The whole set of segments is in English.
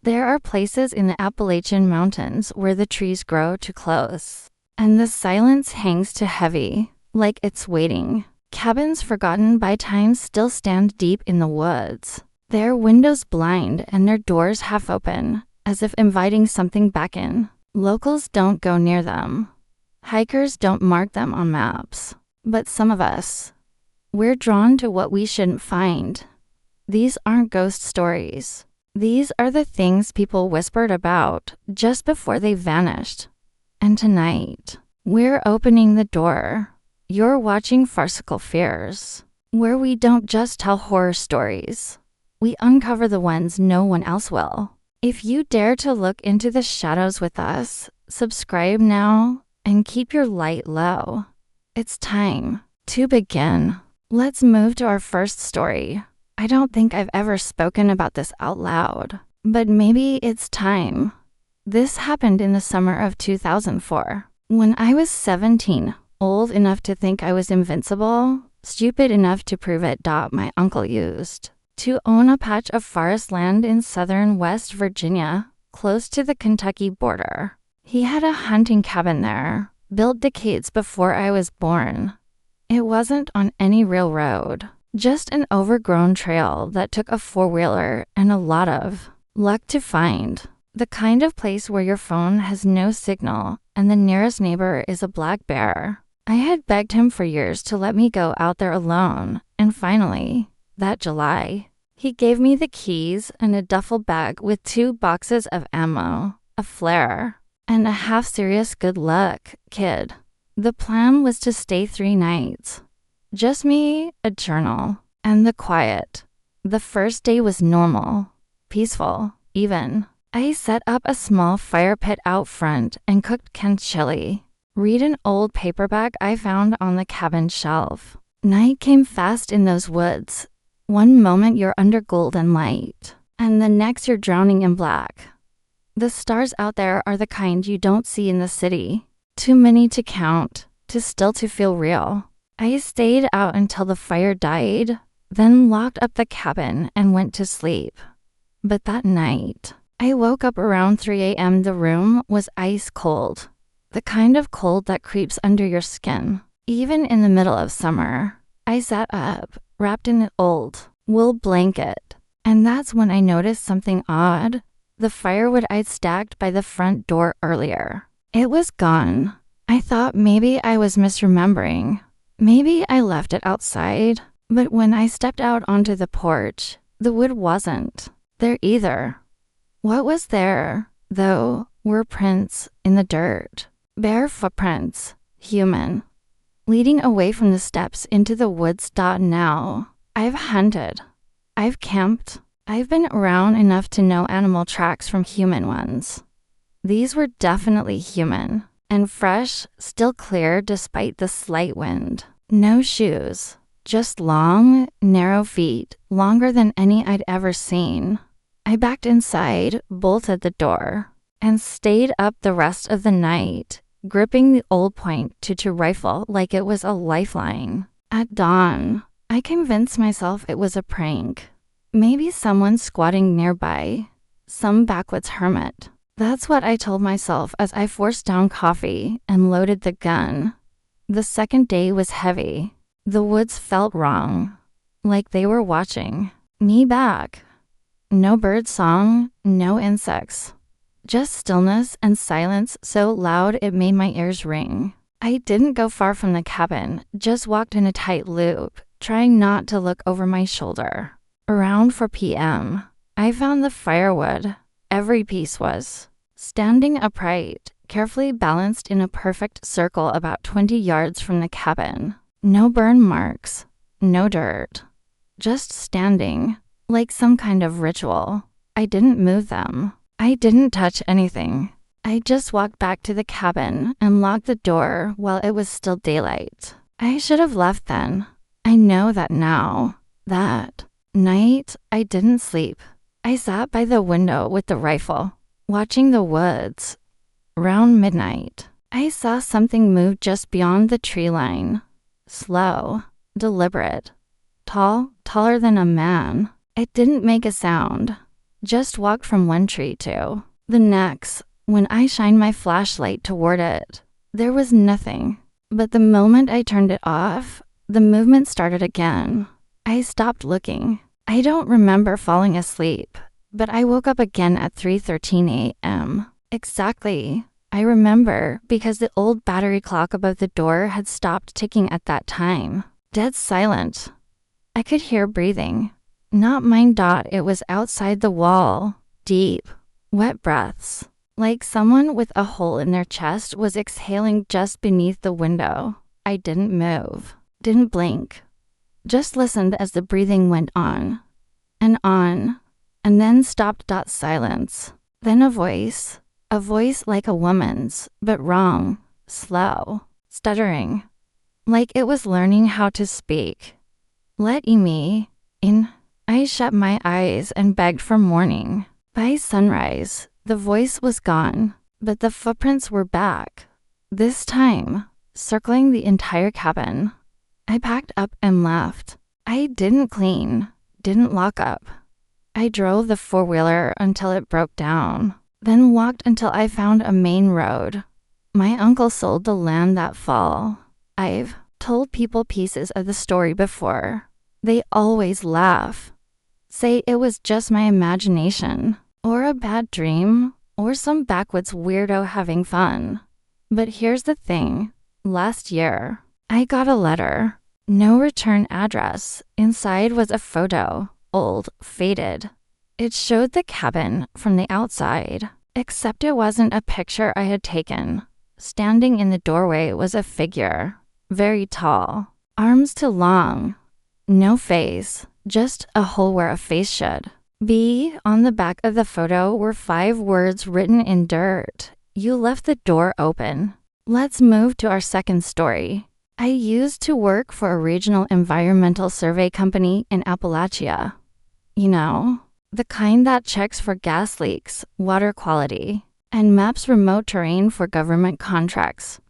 There are places in the Appalachian mountains where the trees grow too close, and the silence hangs too heavy, like it's waiting. Cabins forgotten by time still stand deep in the woods, their windows blind and their doors half open, as if inviting something back in. Locals don't go near them. Hikers don't mark them on maps. But some of us, we're drawn to what we shouldn't find. These aren't ghost stories. These are the things people whispered about just before they vanished. And tonight, we're opening the door. You're watching Farcical Fears, where we don't just tell horror stories. We uncover the ones no one else will. If you dare to look into the shadows with us, subscribe now and keep your light low. It's time to begin. Let's move to our first story. I don't think I've ever spoken about this out loud, but maybe it's time. This happened in the summer of 2004, when I was 17, old enough to think I was invincible, stupid enough to prove it. My uncle used to own a patch of forest land in southern West Virginia, close to the Kentucky border. He had a hunting cabin there, built decades before I was born. It wasn't on any real road, just an overgrown trail that took a four-wheeler and a lot of luck to find. The kind of place where your phone has no signal and the nearest neighbor is a black bear. I had begged him for years to let me go out there alone, and finally, that July, he gave me the keys and a duffel bag with 2 boxes of ammo, a flare, and a half-serious good luck kid. The plan was to stay 3 nights. Just me, a journal, and the quiet. The first day was normal, peaceful, even. I set up a small fire pit out front and cooked canned chili. Read an old paperback I found on the cabin shelf. Night came fast in those woods. One moment you're under golden light, and the next you're drowning in black. The stars out there are the kind you don't see in the city. Too many to count, too still to feel real. I stayed out until the fire died, then locked up the cabin and went to sleep. But that night, I woke up around 3 a.m. The room was ice cold. The kind of cold that creeps under your skin. Even in the middle of summer, I sat up, wrapped in an old wool blanket. And that's when I noticed something odd. The firewood I'd stacked by the front door earlier. It was gone. I thought maybe I was misremembering. Maybe I left it outside. But when I stepped out onto the porch, the wood wasn't there either. What was there, though, were prints in the dirt. Bare footprints, human, leading away from the steps into the woods. Now, I've hunted. I've camped. I've been around enough to know animal tracks from human ones. These were definitely human, and fresh, still clear despite the slight wind. No shoes, just long, narrow feet, longer than any I'd ever seen. I backed inside, bolted the door, and stayed up the rest of the night, gripping the old .22 rifle like it was a lifeline. At dawn, I convinced myself it was a prank. Maybe someone squatting nearby, some backwoods hermit. That's what I told myself as I forced down coffee and loaded the gun. The second day was heavy. The woods felt wrong, like they were watching me back. No bird song, no insects. Just stillness and silence so loud it made my ears ring. I didn't go far from the cabin, just walked in a tight loop, trying not to look over my shoulder. Around 4 p.m., I found the firewood. Every piece was standing upright, carefully balanced in a perfect circle about 20 yards from the cabin. No burn marks, no dirt. Just standing, like some kind of ritual. I didn't move them. I didn't touch anything. I just walked back to the cabin and locked the door while it was still daylight. I should have left then. I know that now. That night, I didn't sleep. I sat by the window with the rifle, watching the woods. Around midnight, I saw something move just beyond the tree line. Slow, deliberate, taller than a man. It didn't make a sound, Just walked from one tree to the next. When I shined my flashlight toward it, there was nothing. But the moment I turned it off, the movement started again. I stopped looking. I don't remember falling asleep, but I woke up again at 3:13 a.m. Exactly. I remember because the old battery clock above the door had stopped ticking at that time. Dead silent. I could hear breathing. Not mine. It was outside the wall. Deep, wet breaths. Like someone with a hole in their chest was exhaling just beneath the window. I didn't move. Didn't blink. Just listened as the breathing went on. And then stopped. Silence. Then a voice. A voice like a woman's, but wrong, slow, stuttering. Like it was learning how to speak. Let me in. I shut my eyes and begged for morning. By sunrise, the voice was gone, but the footprints were back. This time, circling the entire cabin. I packed up and left. I didn't clean, didn't lock up. I drove the four-wheeler until it broke down, then walked until I found a main road. My uncle sold the land that fall. I've told people pieces of the story before. They always laugh. Say it was just my imagination, or a bad dream, or some backwoods weirdo having fun. But here's the thing. Last year, I got a letter. No return address. Inside was a photo. Old, faded. It showed the cabin from the outside, except it wasn't a picture I had taken. Standing in the doorway was a figure. Very tall. Arms too long. No face. Just a hole where a face should be. On the back of the photo were 5 words written in dirt. You left the door open. Let's move to our second story. I used to work for a regional environmental survey company in Appalachia. You know, the kind that checks for gas leaks, water quality, and maps remote terrain for government contracts.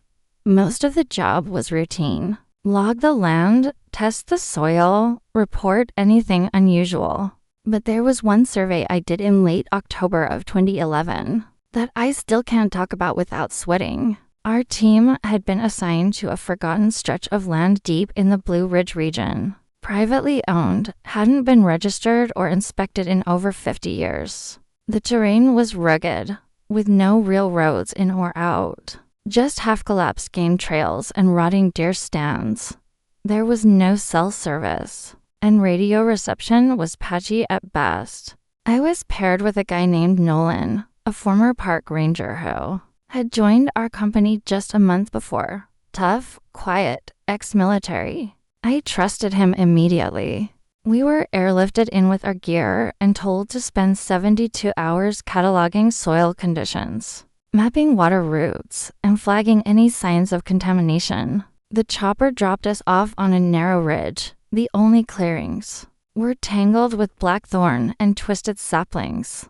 Most of the job was routine. Log the land, test the soil, report anything unusual. But there was one survey I did in late October of 2011 that I still can't talk about without sweating. Our team had been assigned to a forgotten stretch of land deep in the Blue Ridge region. Privately owned, hadn't been registered or inspected in over 50 years. The terrain was rugged, with no real roads in or out. Just half-collapsed game trails and rotting deer stands. There was no cell service, and radio reception was patchy at best. I was paired with a guy named Nolan, a former park ranger who had joined our company just a month before. Tough, quiet, ex-military. I trusted him immediately. We were airlifted in with our gear and told to spend 72 hours cataloging soil conditions, mapping water routes, and flagging any signs of contamination. The chopper dropped us off on a narrow ridge. The only clearings were tangled with blackthorn and twisted saplings.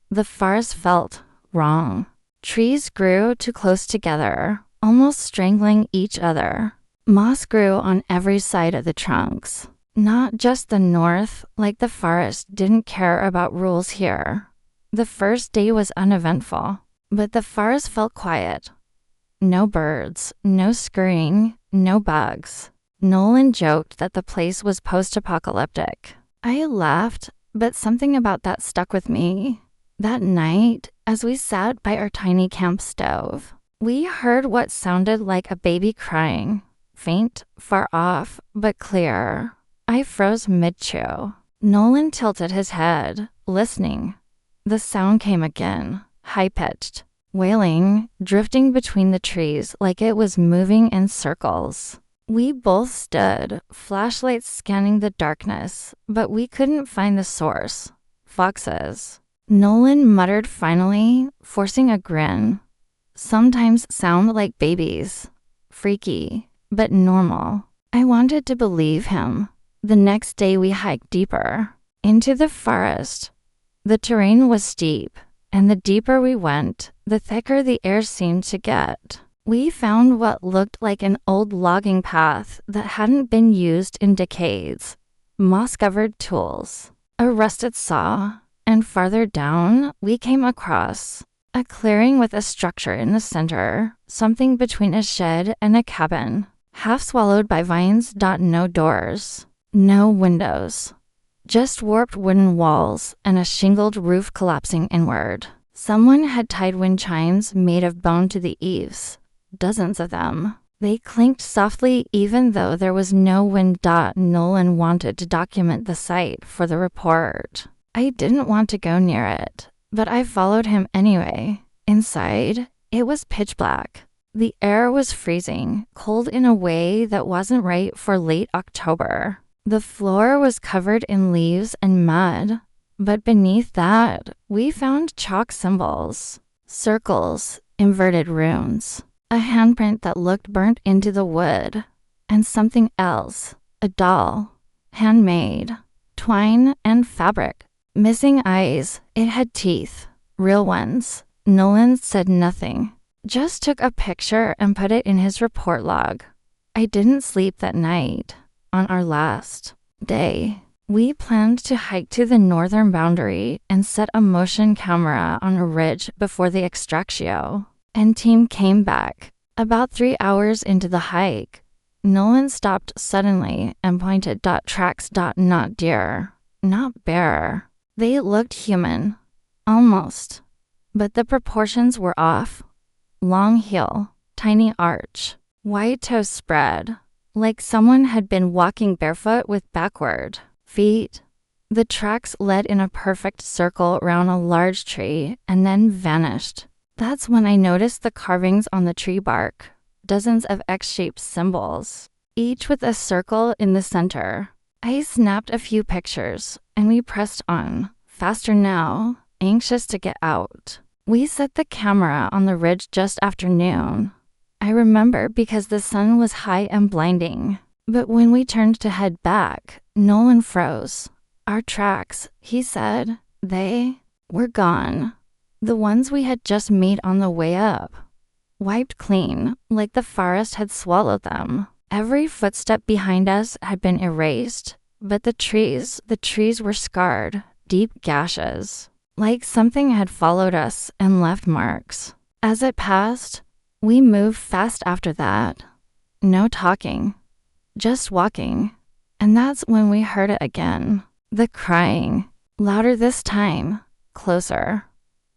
The forest felt wrong. Trees grew too close together, almost strangling each other. Moss grew on every side of the trunks. Not just the north, like the forest didn't care about rules here. The first day was uneventful, but the forest felt quiet. No birds, no scurrying, no bugs. Nolan joked that the place was post-apocalyptic. I laughed, but something about that stuck with me. That night, as we sat by our tiny camp stove, we heard what sounded like a baby crying. Faint, far off, but clear. I froze mid-chew. Nolan tilted his head, listening. The sound came again, high-pitched, wailing, drifting between the trees like it was moving in circles. We both stood, flashlights scanning the darkness, but we couldn't find the source. Foxes. Nolan muttered finally, forcing a grin. Sometimes sound like babies. Freaky, but normal. I wanted to believe him. The next day we hiked deeper, into the forest. The terrain was steep, and the deeper we went, the thicker the air seemed to get. We found what looked like an old logging path that hadn't been used in decades. Moss-covered tools, a rusted saw, And farther down, we came across a clearing with a structure in the center, something between a shed and a cabin, half swallowed by vines. No doors, no windows, just warped wooden walls and a shingled roof collapsing inward. Someone had tied wind chimes made of bone to the eaves, dozens of them. They clinked softly even though there was no wind. Nolan wanted to document the site for the report. I didn't want to go near it, but I followed him anyway. Inside, it was pitch black. The air was freezing, cold in a way that wasn't right for late October. The floor was covered in leaves and mud, but beneath that, we found chalk symbols, circles, inverted runes, a handprint that looked burnt into the wood, and something else, a doll, handmade, twine and fabric. Missing eyes. It had teeth, real ones. Nolan said nothing, just took a picture and put it in his report log. I didn't sleep that night. On our last day, we planned to hike to the northern boundary and set a motion camera on a ridge before the extractio. And team came back. About 3 hours into the hike, Nolan stopped suddenly and pointed. Tracks. Not deer, not bear. They looked human, almost, but the proportions were off. Long heel, tiny arch, wide toes spread, like someone had been walking barefoot with backward feet. The tracks led in a perfect circle around a large tree and then vanished. That's when I noticed the carvings on the tree bark, dozens of X-shaped symbols, each with a circle in the center. I snapped a few pictures, and we pressed on, faster now, anxious to get out. We set the camera on the ridge just after noon. I remember because the sun was high and blinding. But when we turned to head back, Nolan froze. Our tracks, he said, they were gone. The ones we had just made on the way up. Wiped clean, like the forest had swallowed them. Every footstep behind us had been erased, but the trees were scarred, deep gashes, like something had followed us and left marks. As it passed, we moved fast after that. No talking, just walking. And that's when we heard it again. The crying, louder this time, closer.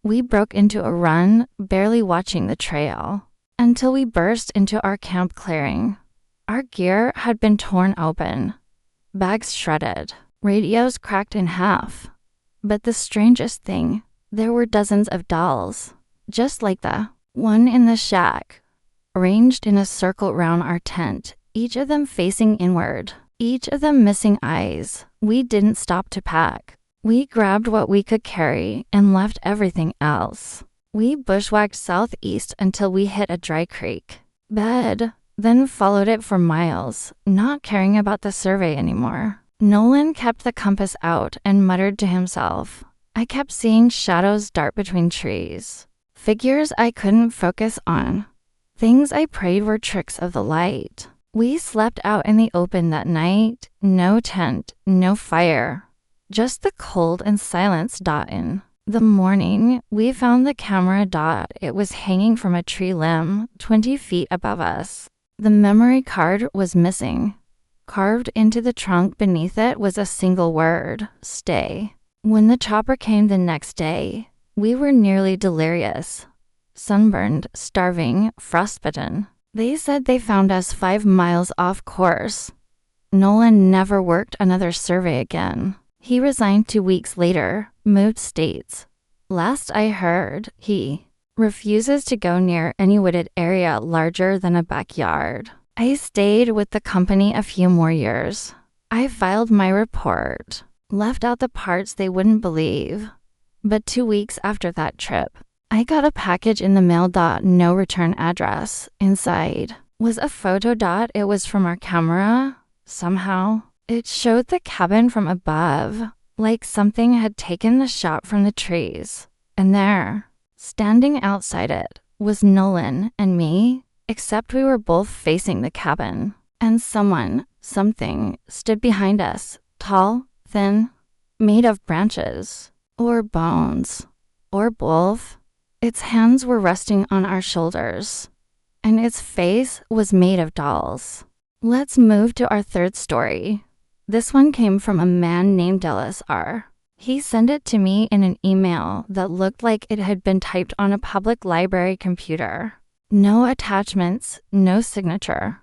We broke into a run, barely watching the trail, until we burst into our camp clearing. Our gear had been torn open, bags shredded, radios cracked in half. But the strangest thing, there were dozens of dolls, just like the one in the shack, arranged in a circle round our tent, each of them facing inward, each of them missing eyes. We didn't stop to pack. We grabbed what we could carry and left everything else. We bushwhacked southeast until we hit a dry creek bed, then followed it for miles, not caring about the survey anymore. Nolan kept the compass out and muttered to himself. I kept seeing shadows dart between trees, figures I couldn't focus on. Things I prayed were tricks of the light. We slept out in the open that night, no tent, no fire, just the cold and silence. In the morning, we found the camera. It was hanging from a tree limb 20 feet above us. The memory card was missing. Carved into the trunk beneath it was a single word, stay. When the chopper came the next day, we were nearly delirious. Sunburned, starving, frostbitten. They said they found us 5 miles off course. Nolan never worked another survey again. He resigned 2 weeks later, moved states. Last I heard, he refuses to go near any wooded area larger than a backyard. I stayed with the company a few more years. I filed my report, left out the parts they wouldn't believe. But 2 weeks after that trip, I got a package in the mail. No return address. Inside was a photo. It was from our camera. Somehow, it showed the cabin from above, like something had taken the shot from the trees. And there, standing outside it, was Nolan and me, except we were both facing the cabin. And something, stood behind us, tall, thin, made of branches. or bones, or both. Its hands were resting on our shoulders, and its face was made of dolls. Let's move to our third story. This one came from a man named Ellis R. He sent it to me in an email that looked like it had been typed on a public library computer. No attachments, no signature.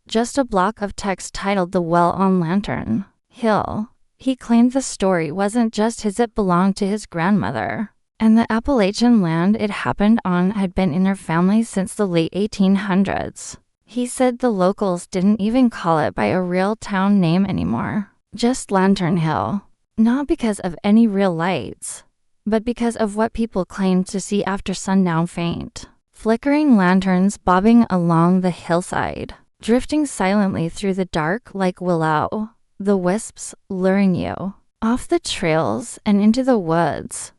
Just a block of text titled The Well on Lantern Hill. He claimed the story wasn't just his, it belonged to his grandmother. And the Appalachian land it happened on had been in their family since the late 1800s. He said the locals didn't even call it by a real town name anymore. Just Lantern Hill. Not because of any real lights, but because of what people claimed to see after sundown faint. Flickering lanterns bobbing along the hillside, drifting silently through the dark like willow, the wisps luring you off the trails and into the woods.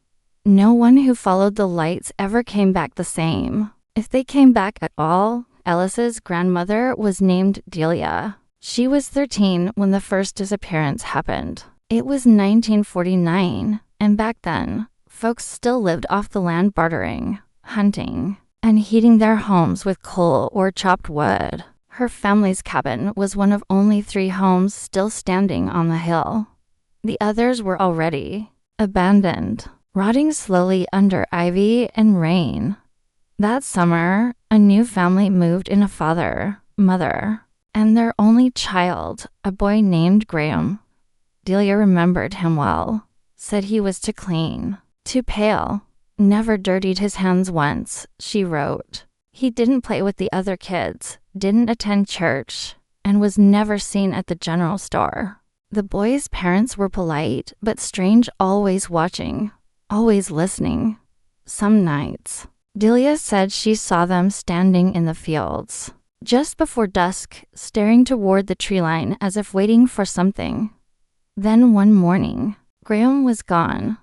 No one who followed the lights ever came back the same. If they came back at all, Ellis's grandmother was named Delia. She was 13 when the first disappearance happened. It was 1949, and back then, folks still lived off the land bartering, hunting, and heating their homes with coal or chopped wood. Her family's cabin was one of only 3 homes still standing on the hill. The others were already abandoned, rotting slowly under ivy and rain. That summer, a new family moved in, a father, mother, and their only child, a boy named Graham. Delia remembered him well, said he was too clean, too pale, never dirtied his hands once, she wrote. He didn't play with the other kids, didn't attend church, and was never seen at the general store. The boy's parents were polite, but strange, always watching, always listening. Some nights, Delia said she saw them standing in the fields, just before dusk, staring toward the tree line as if waiting for something. Then one morning, Graham was gone.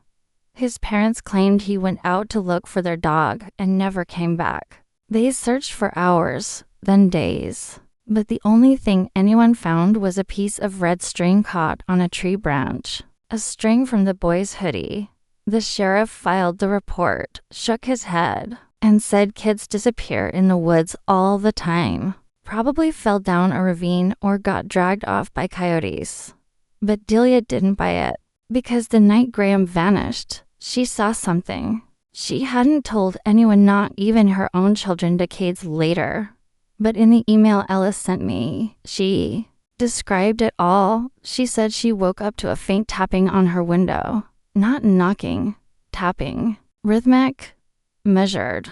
His parents claimed he went out to look for their dog and never came back. They searched for hours, then days, but the only thing anyone found was a piece of red string caught on a tree branch, a string from the boy's hoodie. The sheriff filed the report, shook his head, and said kids disappear in the woods all the time. Probably fell down a ravine or got dragged off by coyotes. But Delia didn't buy it, because the night Graham vanished, she saw something. She hadn't told anyone, not even her own children, decades later. But in the email Ellis sent me, she described it all. She said she woke up to a faint tapping on her window. Not knocking, tapping. Rhythmic, measured.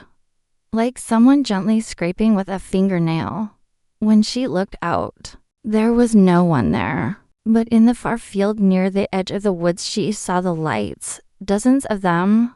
Like someone gently scraping with a fingernail. When she looked out, there was no one there. But in the far field near the edge of the woods she saw the lights, dozens of them,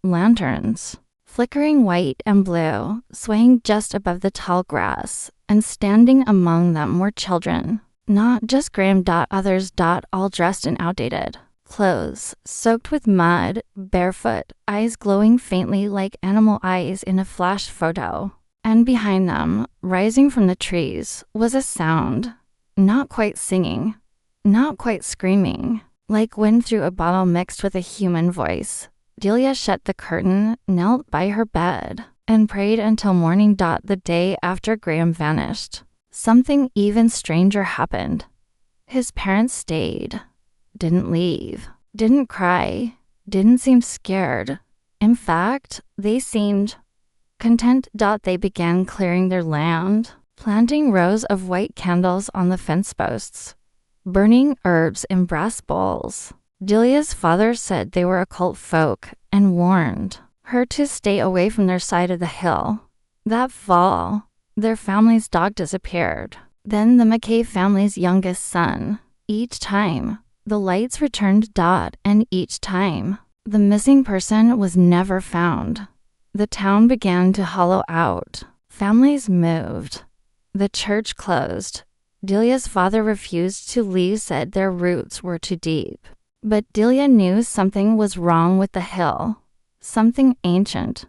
lanterns, flickering white and blue, swaying just above the tall grass, and standing among them were children. Not just Graham. Others. All dressed in outdated clothes, soaked with mud, barefoot, eyes glowing faintly like animal eyes in a flash photo. And behind them, rising from the trees, was a sound, not quite singing, not quite screaming, like wind through a bottle mixed with a human voice. Delia shut the curtain, knelt by her bed, and prayed until morning. The day after Graham vanished, something even stranger happened. His parents stayed, didn't leave, didn't cry, didn't seem scared. In fact, they seemed content. They began clearing their land, planting rows of white candles on the fence posts, burning herbs in brass bowls. Delia's father said they were occult folk and warned her to stay away from their side of the hill. That fall, their family's dog disappeared. Then the McKay family's youngest son. Each time, the lights returned. And each time, the missing person was never found. The town began to hollow out. Families moved. The church closed. Delia's father refused to leave, said their roots were too deep. But Delia knew something was wrong with the hill. Something ancient.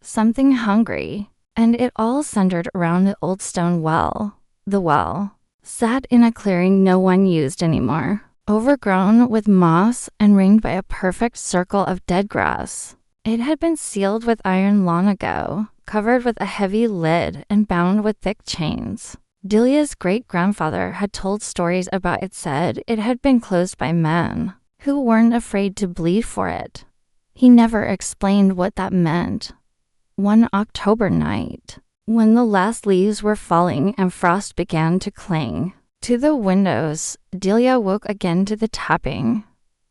Something hungry. And it all centered around the old stone well. The well sat in a clearing no one used anymore. overgrown with moss and ringed by a perfect circle of dead grass. It had been sealed with iron long ago, covered with a heavy lid and bound with thick chains. Delia's great-grandfather had told stories about it. Said it had been closed by men who weren't afraid to bleed for it. He never explained what that meant. One October night, when the last leaves were falling and frost began to cling to the windows, Delia woke again to the tapping.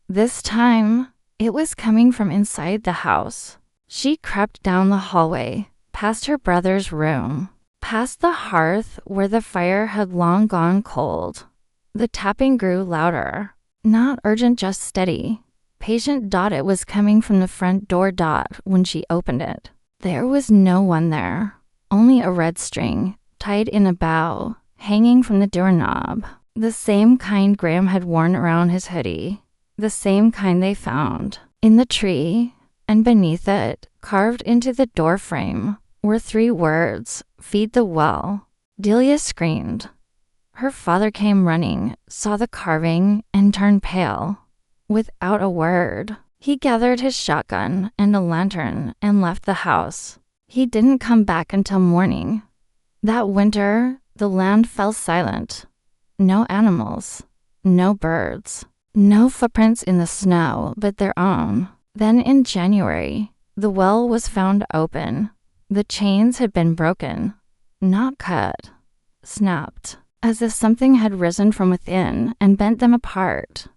This time, it was coming from inside the house. She crept down the hallway, past her brother's room, past the hearth where the fire had long gone cold. The tapping grew louder. Not urgent, just steady. Patient. It was coming from the front door. When she opened it, there was no one there. Only a red string, tied in a bow, hanging from the doorknob. The same kind Graham had worn around his hoodie. The same kind they found in the tree. And beneath it, carved into the door frame, were 3 words, "Feed the well." Delia screamed. Her father came running, saw the carving, and turned pale. Without a word, he gathered his shotgun and a lantern and left the house. He didn't come back until morning. That winter, the land fell silent. No animals, no birds, no footprints in the snow but their own. Then in January, the well was found open. The chains had been broken, not cut, snapped, as if something had risen from within and bent them apart.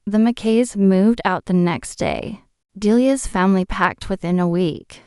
The McKays moved out the next day. Delia's family packed within a week.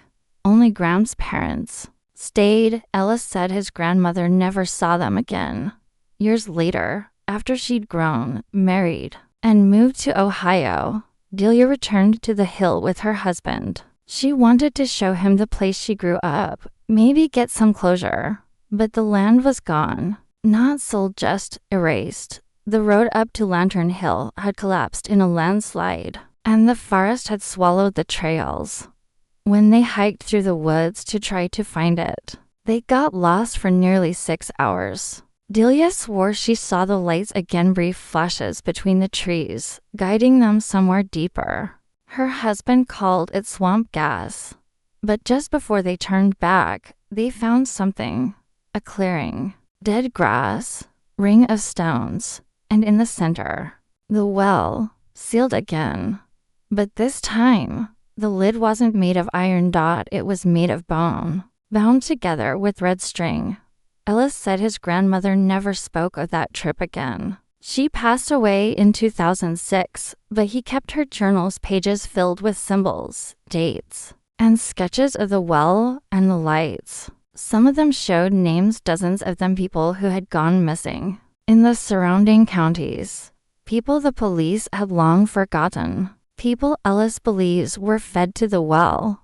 Only Graham's parents stayed. Ellis said his grandmother never saw them again. Years later, after she'd grown, married, and moved to Ohio, Delia returned to the hill with her husband. She wanted to show him the place she grew up, maybe get some closure. But the land was gone. Not sold, just erased. The road up to Lantern Hill had collapsed in a landslide, and the forest had swallowed the trails. When they hiked through the woods to try to find it, they got lost for nearly 6 hours. Delia swore she saw the lights again, brief flashes between the trees, guiding them somewhere deeper. Her husband called it swamp gas. But just before they turned back, they found something. A clearing. Dead grass, ring of stones, and in the center, the well, sealed again. But this time, the lid wasn't made of iron. It was made of bone, bound together with red string. Ellis said his grandmother never spoke of that trip again. She passed away in 2006, but he kept her journal's pages filled with symbols, dates, and sketches of the well and the lights. Some of them showed names, dozens of them, people who had gone missing in the surrounding counties. People the police had long forgotten. People Ellis believes were fed to the well.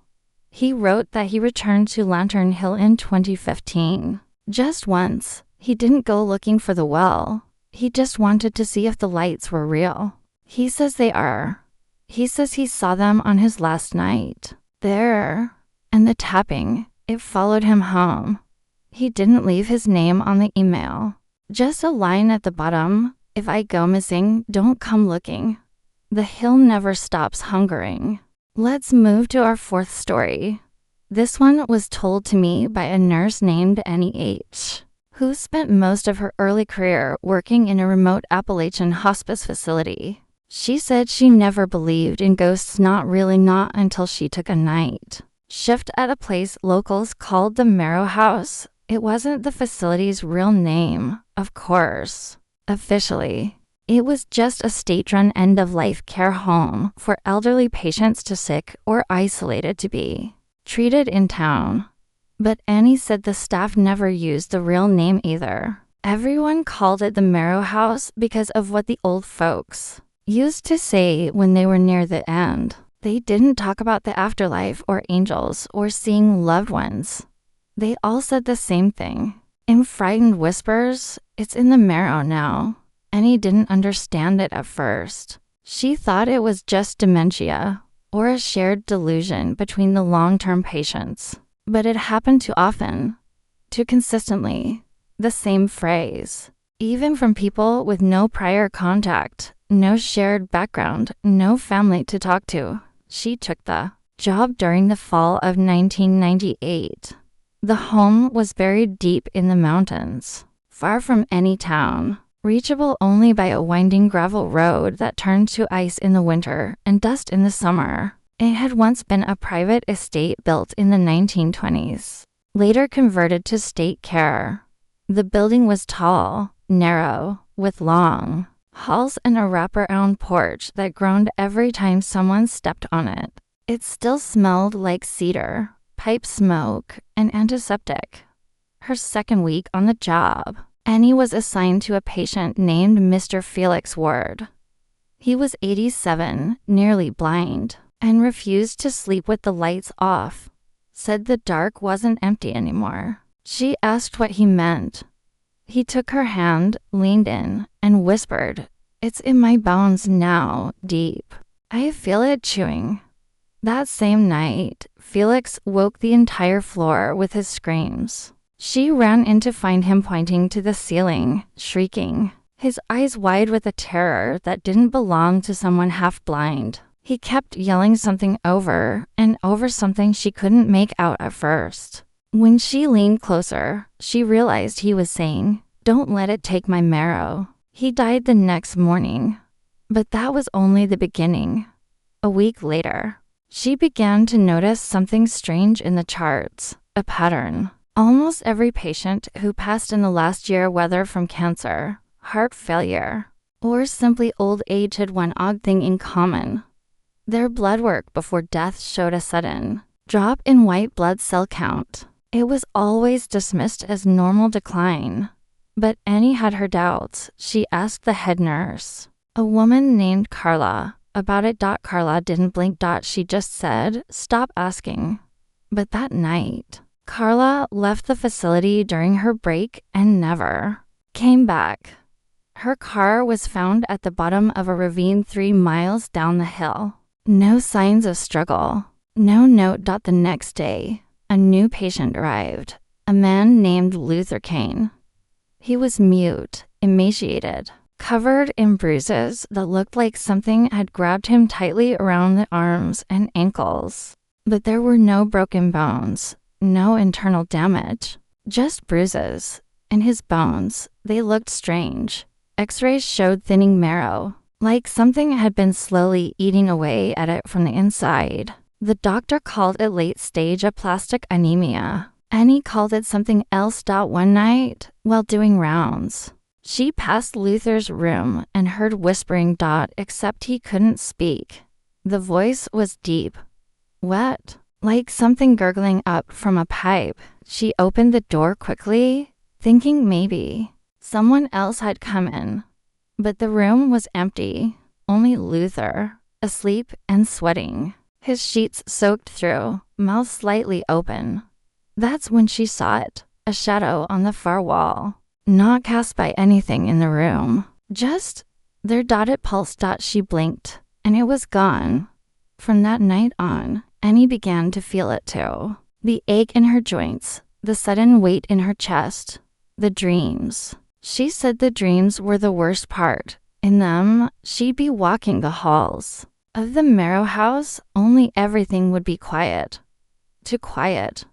He wrote that he returned to Lantern Hill in 2015. Just once. He didn't go looking for the well. He just wanted to see if the lights were real. He says they are. He says he saw them on his last night. There. And the tapping. It followed him home. He didn't leave his name on the email. Just a line at the bottom. If I go missing, don't come looking. The hill never stops hungering. Let's move to our 4th story. This one was told to me by a nurse named Annie H., who spent most of her early career working in a remote Appalachian hospice facility. She said she never believed in ghosts, not until she took a night shift at a place locals called the Marrow House. It wasn't the facility's real name, of course. Officially, it was just a state-run end-of-life care home for elderly patients too sick or isolated to be treated in town. But Annie said the staff never used the real name either. Everyone called it the Marrow House because of what the old folks used to say when they were near the end. They didn't talk about the afterlife or angels or seeing loved ones. They all said the same thing. In frightened whispers, it's in the marrow now. Annie didn't understand it at first. She thought it was just dementia or a shared delusion between the long-term patients. But it happened too often, too consistently. The same phrase. even from people with no prior contact, no shared background, no family to talk to. She took the job during the fall of 1998. The home was buried deep in the mountains, far from any town, reachable only by a winding gravel road that turned to ice in the winter and dust in the summer. It had once been a private estate built in the 1920s, later converted to state care. The building was tall, narrow, with long halls and a wraparound porch that groaned every time someone stepped on it. It still smelled like cedar, pipe smoke, and antiseptic. Her second week on the job, Annie was assigned to a patient named Mr. Felix Ward. He was 87, nearly blind, and refused to sleep with the lights off. Said the dark wasn't empty anymore. She asked what he meant. He took her hand, leaned in, and whispered, "It's in my bones now, deep. I feel it chewing." That same night, Felix woke the entire floor with his screams. She ran in to find him pointing to the ceiling, shrieking, his eyes wide with a terror that didn't belong to someone half blind. He kept yelling something over and over, something she couldn't make out at first. When she leaned closer, she realized he was saying, "Don't let it take my marrow." He died the next morning. But that was only the beginning. A week later, she began to notice something strange in the charts, a pattern. Almost every patient who passed in the last year, whether from cancer, heart failure, or simply old age, had one odd thing in common. Their blood work before death showed a sudden drop in white blood cell count. It was always dismissed as normal decline. But Annie had her doubts. She asked the head nurse, a woman named Carla, about it. Carla didn't blink. She just said, "Stop asking." But that night, Carla left the facility during her break and never came back. Her car was found at the bottom of a ravine 3 miles down the hill. No signs of struggle. No note. The next day, a new patient arrived, a man named Luther Kane. He was mute, emaciated, covered in bruises that looked like something had grabbed him tightly around the arms and ankles. But there were no broken bones, no internal damage, just bruises. And his bones, they looked strange. X-rays showed thinning marrow, like something had been slowly eating away at it from the inside. The doctor called it late-stage aplastic anemia. Annie called it something else. One night, while doing rounds, she passed Luther's room and heard whispering. Except he couldn't speak. The voice was deep, wet, like something gurgling up from a pipe. She opened the door quickly, thinking maybe someone else had come in. But the room was empty. Only Luther, asleep and sweating, his sheets soaked through, mouth slightly open. That's when she saw it, a shadow on the far wall, not cast by anything in the room, just their dotted pulse. She blinked, and it was gone. From that night on, Annie began to feel it too. The ache in her joints, the sudden weight in her chest, the dreams. She said the dreams were the worst part. In them, she'd be walking the halls of the Marrow House, only everything would be quiet. Too quiet.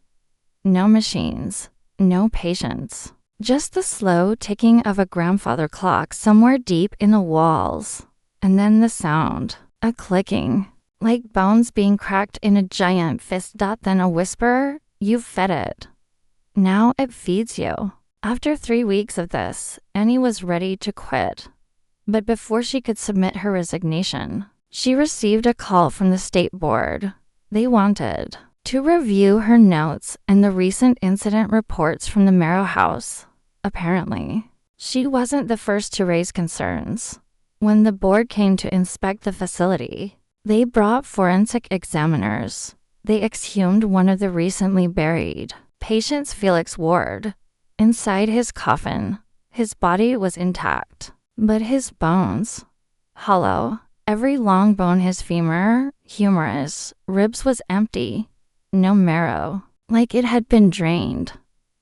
No machines, no patients, just the slow ticking of a grandfather clock somewhere deep in the walls. And then the sound, a clicking, like bones being cracked in a giant fist. Then a whisper, "You've fed it. Now it feeds you." After 3 weeks of this, Annie was ready to quit. But before she could submit her resignation, she received a call from the state board. They wanted to review her notes and the recent incident reports from the Marrow House. Apparently, she wasn't the first to raise concerns. When the board came to inspect the facility, they brought forensic examiners. They exhumed one of the recently buried patient's, Felix Ward. Inside his coffin, his body was intact, but his bones, hollow. Every long bone, his femur, humerus, ribs was empty. No marrow, like it had been drained.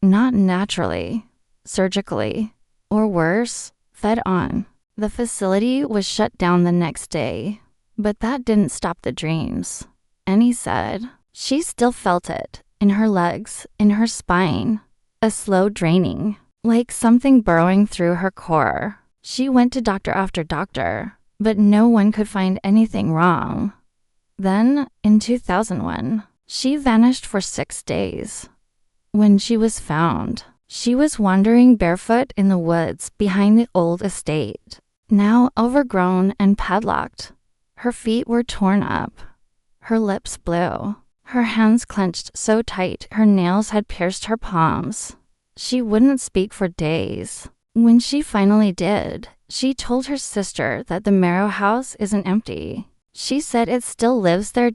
Not naturally, surgically, or worse, fed on. The facility was shut down the next day, but that didn't stop the dreams. Annie said she still felt it in her legs, in her spine, a slow draining, like something burrowing through her core. She went to doctor after doctor, but no one could find anything wrong. Then, in 2001, she vanished for 6 days. When she was found, she was wandering barefoot in the woods behind the old estate, now overgrown and padlocked. Her feet were torn up, her lips blue, her hands clenched so tight her nails had pierced her palms. She wouldn't speak for days. When she finally did, she told her sister that the Marrow house isn't empty. She said it still lives there,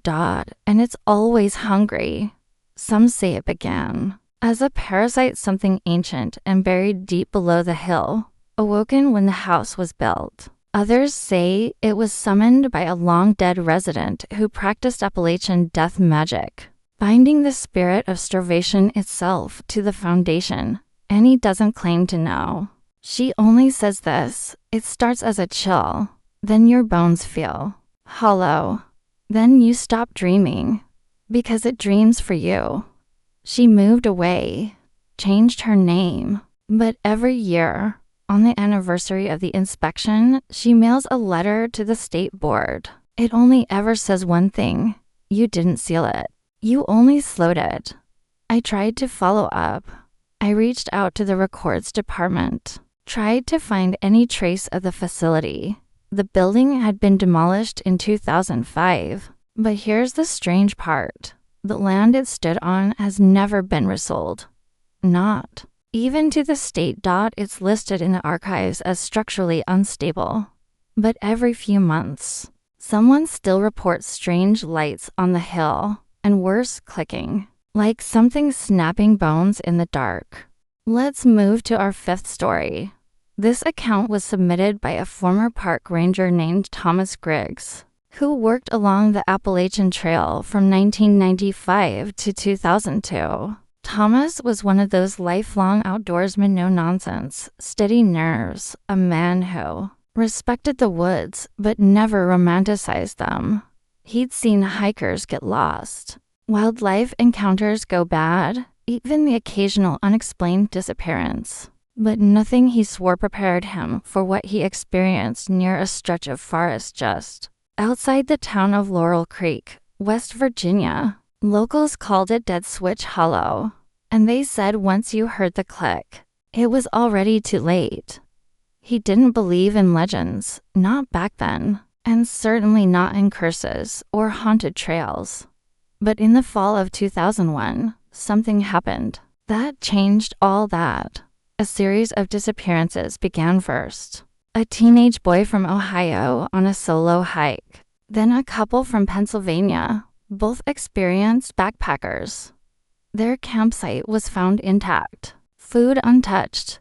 and it's always hungry. Some say it began as a parasite, something ancient and buried deep below the hill, awoken when the house was built. Others say it was summoned by a long-dead resident who practiced Appalachian death magic, binding the spirit of starvation itself to the foundation. Annie doesn't claim to know. She only says this: it starts as a chill, then your bones feel hollow. Then you stop dreaming, because it dreams for you. She moved away, changed her name, but every year, on the anniversary of the inspection, she mails a letter to the state board. It only ever says one thing: you didn't seal it. You only slowed it. I tried to follow up. I reached out to the records department, tried to find any trace of the facility. The building had been demolished in 2005, but here's the strange part. The land it stood on has never been resold. Not. Even to the state. It's listed in the archives as structurally unstable. But every few months, someone still reports strange lights on the hill, and worse, clicking, like something snapping bones in the dark. Let's move to our fifth story. This account was submitted by a former park ranger named Thomas Griggs, who worked along the Appalachian Trail from 1995 to 2002. Thomas was one of those lifelong outdoorsmen, no-nonsense, steady nerves, a man who respected the woods but never romanticized them. He'd seen hikers get lost, wildlife encounters go bad, even the occasional unexplained disappearance. But nothing, he swore, prepared him for what he experienced near a stretch of forest just outside the town of Laurel Creek, West Virginia. Locals called it Dead Switch Hollow, and they said once you heard the click, it was already too late. He didn't believe in legends, not back then, and certainly not in curses or haunted trails. But in the fall of 2001, something happened that changed all that. A series of disappearances began first. A teenage boy from Ohio on a solo hike, then a couple from Pennsylvania, both experienced backpackers. Their campsite was found intact, food untouched,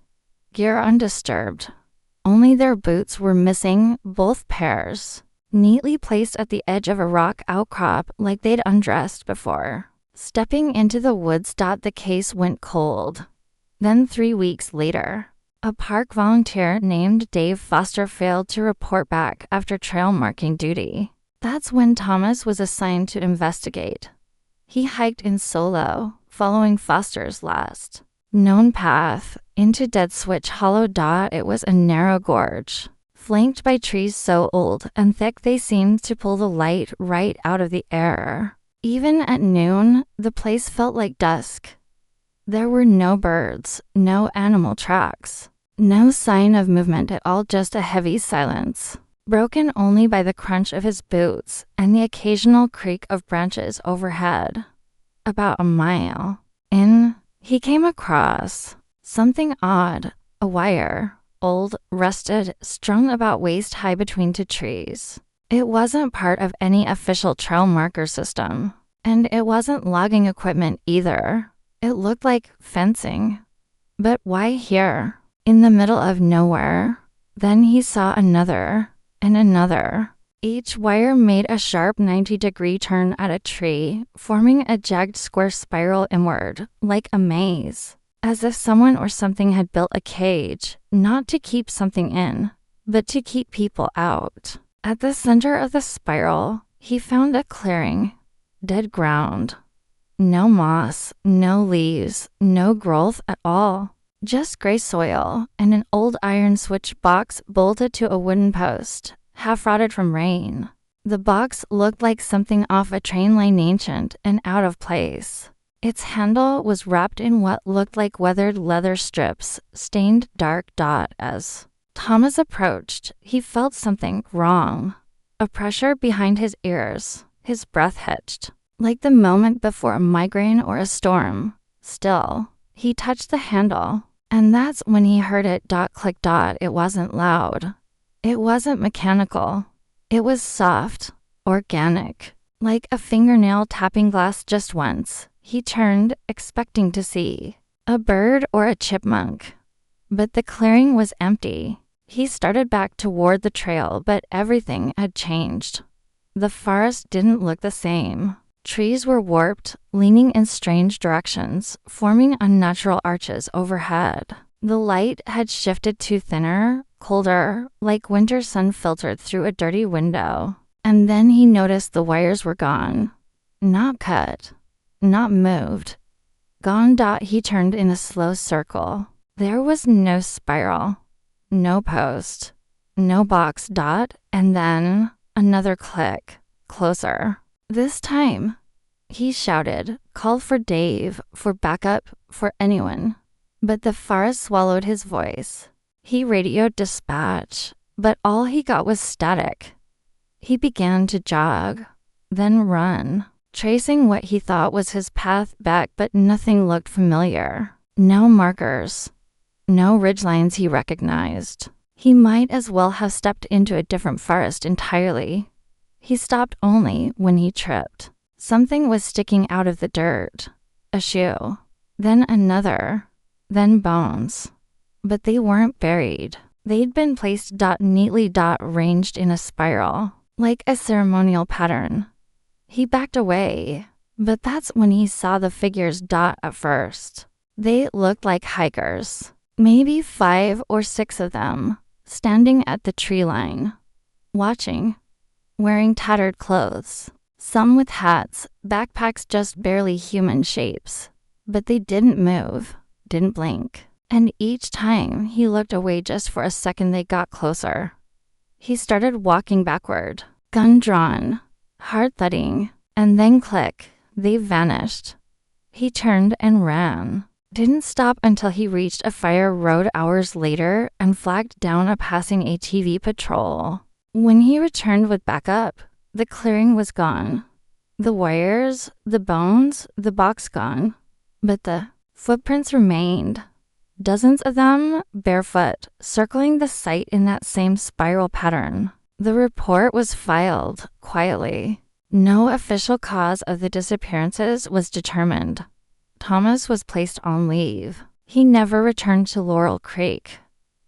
gear undisturbed. Only their boots were missing, both pairs, neatly placed at the edge of a rock outcrop like they'd undressed before. Stepping into the woods, the case went cold. Then 3 weeks later, a park volunteer named Dave Foster failed to report back after trail marking duty. That's when Thomas was assigned to investigate. He hiked in solo, following Foster's last known path into Dead Switch Hollow. It was a narrow gorge, flanked by trees so old and thick they seemed to pull the light right out of the air. Even at noon, the place felt like dusk. There were no birds, no animal tracks, no sign of movement at all, just a heavy silence, broken only by the crunch of his boots and the occasional creak of branches overhead. About a mile in, he came across something odd, a wire, old, rusted, strung about waist-high between two trees. It wasn't part of any official trail marker system, and it wasn't logging equipment either. It looked like fencing. But why here, in the middle of nowhere? Then he saw another, and another. Each wire made a sharp 90-degree turn at a tree, forming a jagged square spiral inward, like a maze. as if someone or something had built a cage, not to keep something in, but to keep people out. At the center of the spiral, he found a clearing, dead ground. No moss, no leaves, no growth at all. Just gray soil and an old iron switch box bolted to a wooden post, half rotted from rain. The box looked like something off a train line, ancient and out of place. Its handle was wrapped in what looked like weathered leather strips, stained dark. As Thomas approached, he felt something wrong. A pressure behind his ears, his breath hitched, like the moment before a migraine or a storm. Still, he touched the handle, and that's when he heard it click. It wasn't loud. It wasn't mechanical. It was soft, organic, like a fingernail tapping glass just once. He turned, expecting to see a bird or a chipmunk. But the clearing was empty. He started back toward the trail, but everything had changed. The forest didn't look the same. Trees were warped, leaning in strange directions, forming unnatural arches overhead. The light had shifted to thinner, colder, like winter sun filtered through a dirty window. And then he noticed the wires were gone. Not cut. Not moved. Gone. He turned in a slow circle. There was no spiral. No post. No box. And then another click. Closer. This time, he shouted, called for Dave, for backup, for anyone. But the forest swallowed his voice. He radioed dispatch, but all he got was static. He began to jog, then run, tracing what he thought was his path back, but nothing looked familiar. No markers. No ridgelines he recognized. He might as well have stepped into a different forest entirely. He stopped only when he tripped. Something was sticking out of the dirt. A shoe. Then another. Then bones. But they weren't buried. They'd been placed neatly ranged in a spiral, like a ceremonial pattern. He backed away, but that's when he saw the figures. At first, they looked like hikers. Maybe 5 or 6 of them, standing at the tree line, watching, wearing tattered clothes, some with hats, backpacks, just barely human shapes. But they didn't move, didn't blink. And each time he looked away just for a second, they got closer. He started walking backward, gun drawn, heart thudding, and then click, they vanished. He turned and ran. Didn't stop until he reached a fire road hours later and flagged down a passing ATV patrol. When he returned with backup, the clearing was gone. The wires, the bones, the box gone. But the footprints remained. Dozens of them, barefoot, circling the site in that same spiral pattern. The report was filed, quietly. No official cause of the disappearances was determined. Thomas was placed on leave. He never returned to Laurel Creek.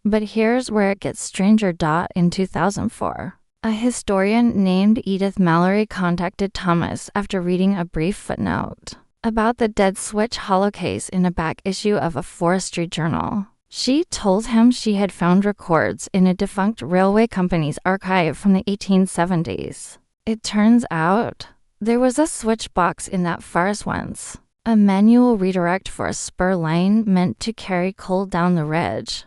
But here's where it gets stranger. In 2004, a historian named Edith Mallory contacted Thomas after reading a brief footnote about the Dead Switch holocase in a back issue of a forestry journal. She told him she had found records in a defunct railway company's archive from the 1870s. It turns out there was a switch box in that forest once, a manual redirect for a spur line meant to carry coal down the ridge.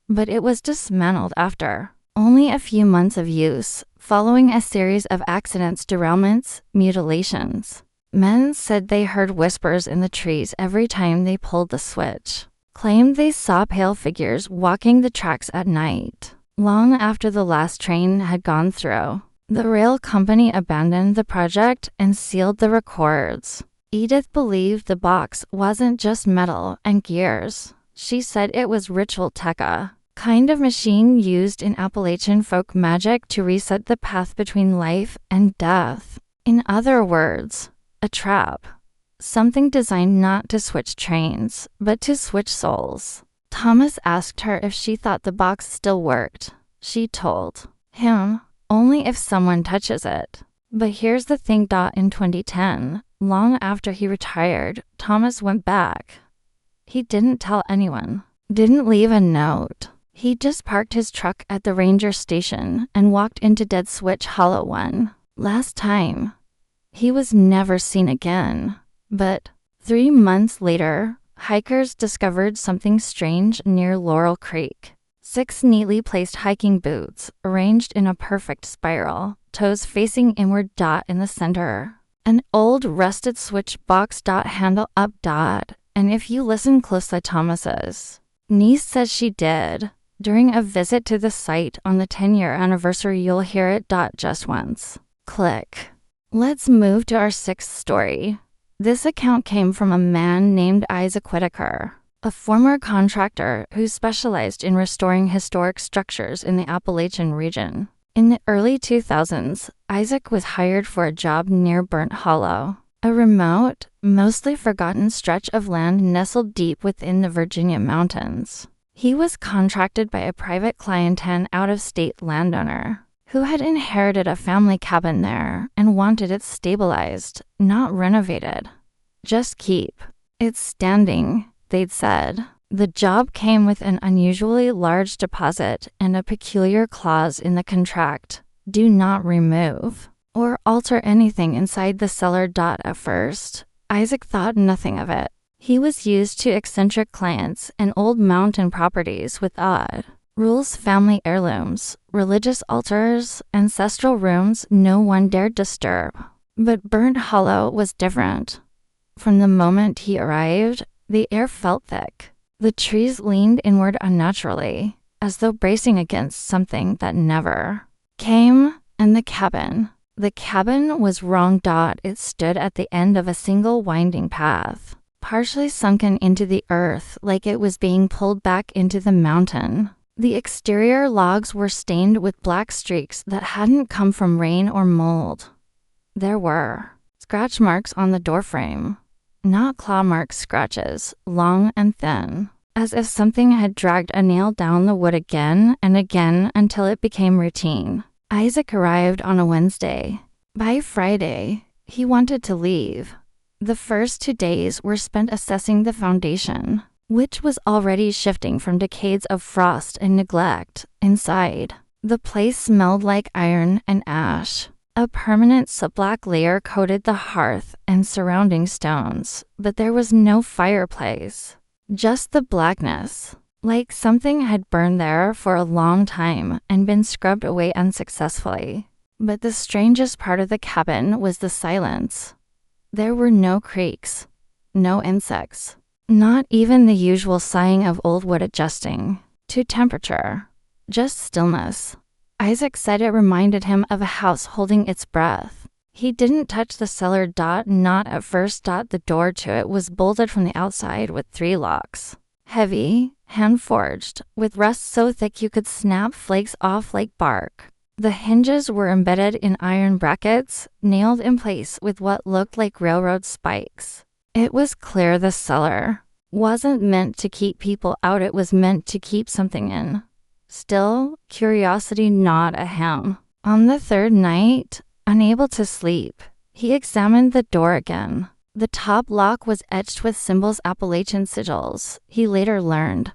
But it was dismantled after only a few months of use, following a series of accidents, derailments, mutilations. Men said they heard whispers in the trees every time they pulled the switch. Claimed they saw pale figures walking the tracks at night, long after the last train had gone through. The rail company abandoned the project and sealed the records. Edith believed the box wasn't just metal and gears. She said it was ritual tekka, kind of machine used in Appalachian folk magic to reset the path between life and death. In other words, a trap. Something designed not to switch trains, but to switch souls. Thomas asked her if she thought the box still worked. She told him, only if someone touches it. But here's the thing. In 2010, long after he retired, Thomas went back. He didn't tell anyone. Didn't leave a note. He just parked his truck at the ranger station and walked into Dead Switch Hollow one. Last time. He was never seen again. But 3 months later, hikers discovered something strange near Laurel Creek. 6 neatly placed hiking boots, arranged in a perfect spiral, toes facing inward. In the center. An old rusted switch box. Handle up. And if you listen closely, Thomas's niece says she did. During a visit to the site on the 10-year anniversary, you'll hear it. Just once. Click. Let's move to our 6th story. This account came from a man named Isaac Whitaker, a former contractor who specialized in restoring historic structures in the Appalachian region. In the early 2000s, Isaac was hired for a job near Burnt Hollow, a remote, mostly forgotten stretch of land nestled deep within the Virginia mountains. He was contracted by a private client, an out-of-state landowner, who had inherited a family cabin there and wanted it stabilized, not renovated. Just keep it standing, they'd said. The job came with an unusually large deposit and a peculiar clause in the contract: do not remove or alter anything inside the cellar. At first, Isaac thought nothing of it. He was used to eccentric clients and old mountain properties with odd rules, family heirlooms, religious altars, ancestral rooms no one dared disturb. But Burnt Hollow was different. From the moment he arrived, the air felt thick. The trees leaned inward unnaturally, as though bracing against something that never came. And the cabin was wrong. It stood at the end of a single winding path, partially sunken into the earth like it was being pulled back into the mountain. The exterior logs were stained with black streaks that hadn't come from rain or mold. There were scratch marks on the doorframe, not claw mark scratches, long and thin, as if something had dragged a nail down the wood again and again until it became routine. Isaac arrived on a Wednesday. By Friday, he wanted to leave. The first 2 days were spent assessing the foundation, which was already shifting from decades of frost and neglect. Inside, the place smelled like iron and ash. A permanent soot-black layer coated the hearth and surrounding stones, but there was no fireplace. Just the blackness, like something had burned there for a long time and been scrubbed away unsuccessfully. But the strangest part of the cabin was the silence. There were no creaks, no insects, not even the usual sighing of old wood adjusting to temperature, just stillness. Isaac said it reminded him of a house holding its breath. He didn't touch the cellar. Not at first. The door to it was bolted from the outside with 3 locks. Heavy, hand-forged, with rust so thick you could snap flakes off like bark. The hinges were embedded in iron brackets, nailed in place with what looked like railroad spikes. It was clear the cellar wasn't meant to keep people out, it was meant to keep something in. Still, curiosity gnawed at him. On the 3rd night, unable to sleep, he examined the door again. The top lock was etched with symbols, Appalachian sigils, he later learned.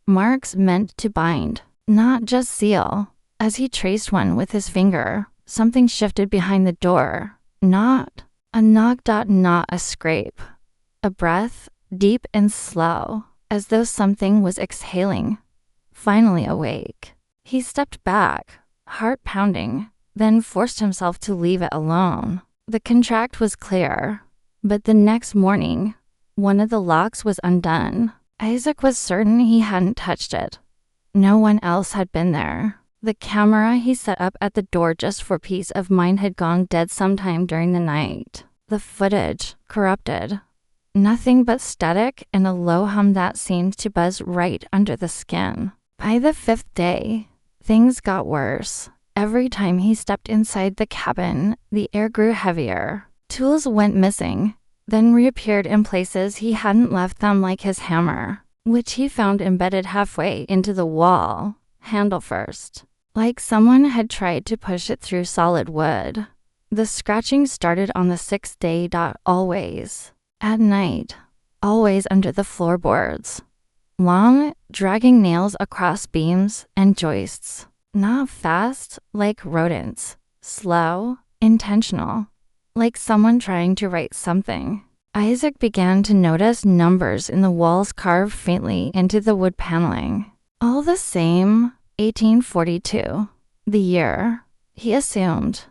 Marks meant to bind, not just seal. As he traced one with his finger, something shifted behind the door. Not a knock. Not a scrape. A breath, deep and slow, as though something was exhaling. Finally awake, he stepped back, heart pounding, then forced himself to leave it alone. The contract was clear, but the next morning, one of the locks was undone. Isaac was certain he hadn't touched it. No one else had been there. The camera he set up at the door just for peace of mind had gone dead sometime during the night. The footage, corrupted. Nothing but static and a low hum that seemed to buzz right under the skin. By the 5th day, things got worse. Every time he stepped inside the cabin, the air grew heavier. Tools went missing, then reappeared in places he hadn't left them, like his hammer, which he found embedded halfway into the wall, handle first, like someone had tried to push it through solid wood. The scratching started on the 6th day. Always. At night, always under the floorboards. Long, dragging nails across beams and joists. Not fast, like rodents. Slow, intentional. Like someone trying to write something. Isaac began to notice numbers in the walls carved faintly into the wood paneling. All the same, 1842. The year, he assumed.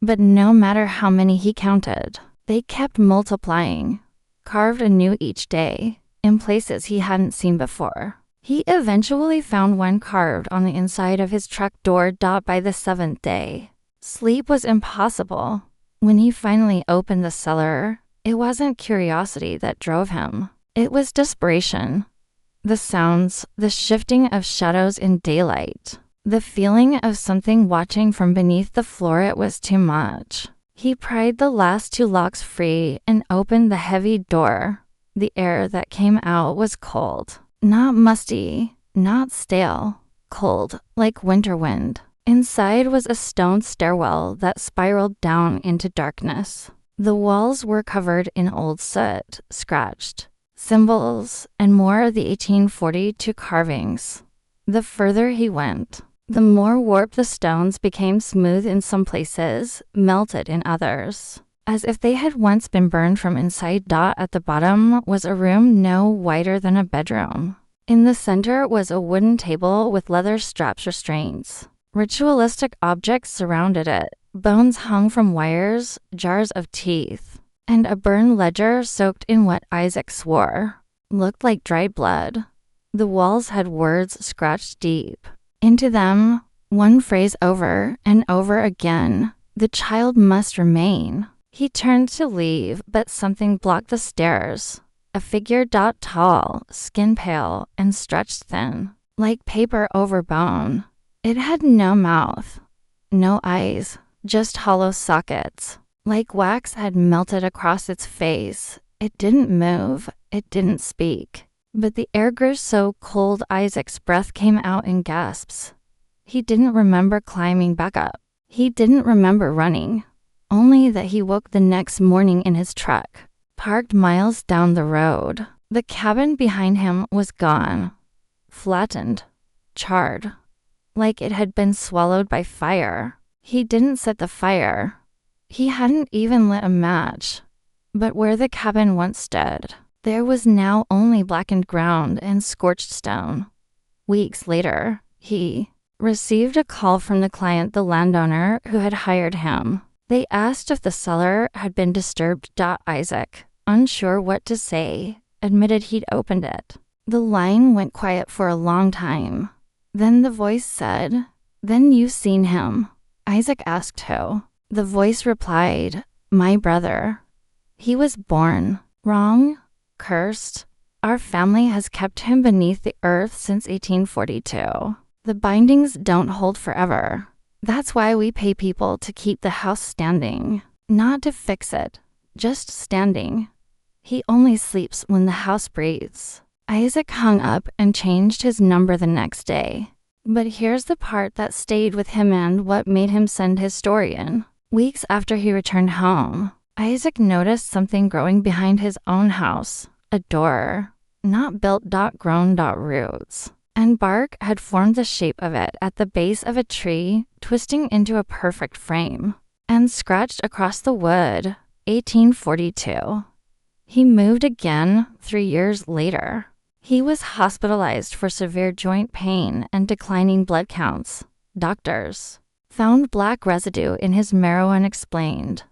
But no matter how many he counted, they kept multiplying, carved anew each day, in places he hadn't seen before. He eventually found one carved on the inside of his truck door. By the 7th day, sleep was impossible. When he finally opened the cellar, it wasn't curiosity that drove him. It was desperation. The sounds, the shifting of shadows in daylight, the feeling of something watching from beneath the floor, it was too much. He pried the last 2 locks free and opened the heavy door. The air that came out was cold. Not musty, not stale. Cold, like winter wind. Inside was a stone stairwell that spiraled down into darkness. The walls were covered in old soot, scratched, symbols, and more of the 1842 carvings. The further he went, the more warped the stones became, smooth in some places, melted in others, as if they had once been burned from inside. At the bottom was a room no wider than a bedroom. In the center was a wooden table with leather straps restraints. Ritualistic objects surrounded it. Bones hung from wires, jars of teeth, and a burned ledger soaked in what Isaac swore looked like dried blood. The walls had words scratched deep into them, one phrase over and over again: "The child must remain." He turned to leave, but something blocked the stairs. A figure, tall, skin pale, and stretched thin, like paper over bone. It had no mouth, no eyes, just hollow sockets. Like wax had melted across its face. It didn't move, it didn't speak. But the air grew so cold Isaac's breath came out in gasps. He didn't remember climbing back up. He didn't remember running. Only that he woke the next morning in his truck, parked miles down the road. The cabin behind him was gone. Flattened. Charred. Like it had been swallowed by fire. He didn't set the fire. He hadn't even lit a match. But where the cabin once stood, there was now only blackened ground and scorched stone. Weeks later, he received a call from the client, the landowner who had hired him. They asked if the cellar had been disturbed. Isaac, unsure what to say, admitted he'd opened it. The line went quiet for a long time. Then the voice said, "Then you've seen him." Isaac asked who. The voice replied, "My brother. He was born wrong, cursed. Our family has kept him beneath the earth since 1842. The bindings don't hold forever. That's why we pay people to keep the house standing, not to fix it, just standing. He only sleeps when the house breathes." Isaac hung up and changed his number the next day. But here's the part that stayed with him and what made him send his story in. Weeks after he returned home, Isaac noticed something growing behind his own house. A door, not built, grown, roots. And bark had formed the shape of it at the base of a tree, twisting into a perfect frame. And scratched across the wood, 1842. He moved again 3 years later. He was hospitalized for severe joint pain and declining blood counts. Doctors found black residue in his marrow and explained.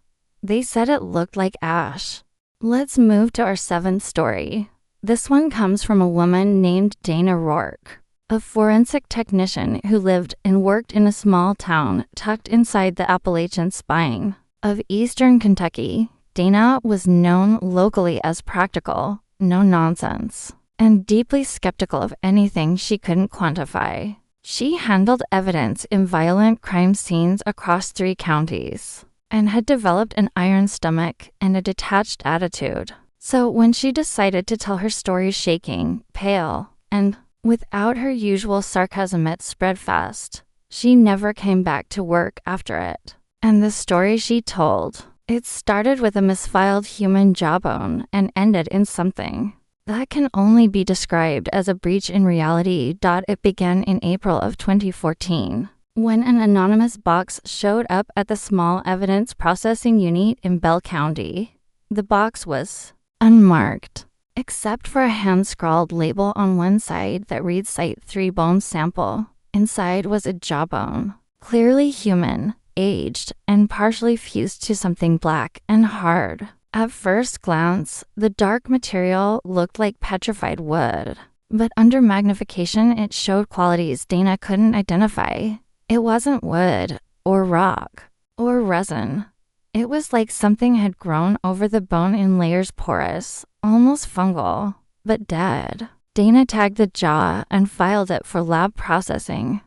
They said it looked like ash. Let's move to our 7th story. This one comes from a woman named Dana Rourke, a forensic technician who lived and worked in a small town tucked inside the Appalachian spine of eastern Kentucky. Dana was known locally as practical, no nonsense, and deeply skeptical of anything she couldn't quantify. She handled evidence in violent crime scenes across 3 counties and had developed an iron stomach and a detached attitude. So when she decided to tell her story shaking, pale, and without her usual sarcasm, it spread fast. She never came back to work after it. And the story she told It started with a misfiled human jawbone and ended in something that can only be described as a breach in reality. It began in April of 2014, when an anonymous box showed up at the small evidence processing unit in Bell County. The box was unmarked, except for a hand-scrawled label on one side that reads Site 3 bone sample. Inside was a jawbone, clearly human, aged, and partially fused to something black and hard. At first glance, the dark material looked like petrified wood, but under magnification it showed qualities Dana couldn't identify. It wasn't wood, or rock, or resin. It was like something had grown over the bone in layers, porous, almost fungal, but dead. Dana tagged the jaw and filed it for lab processing.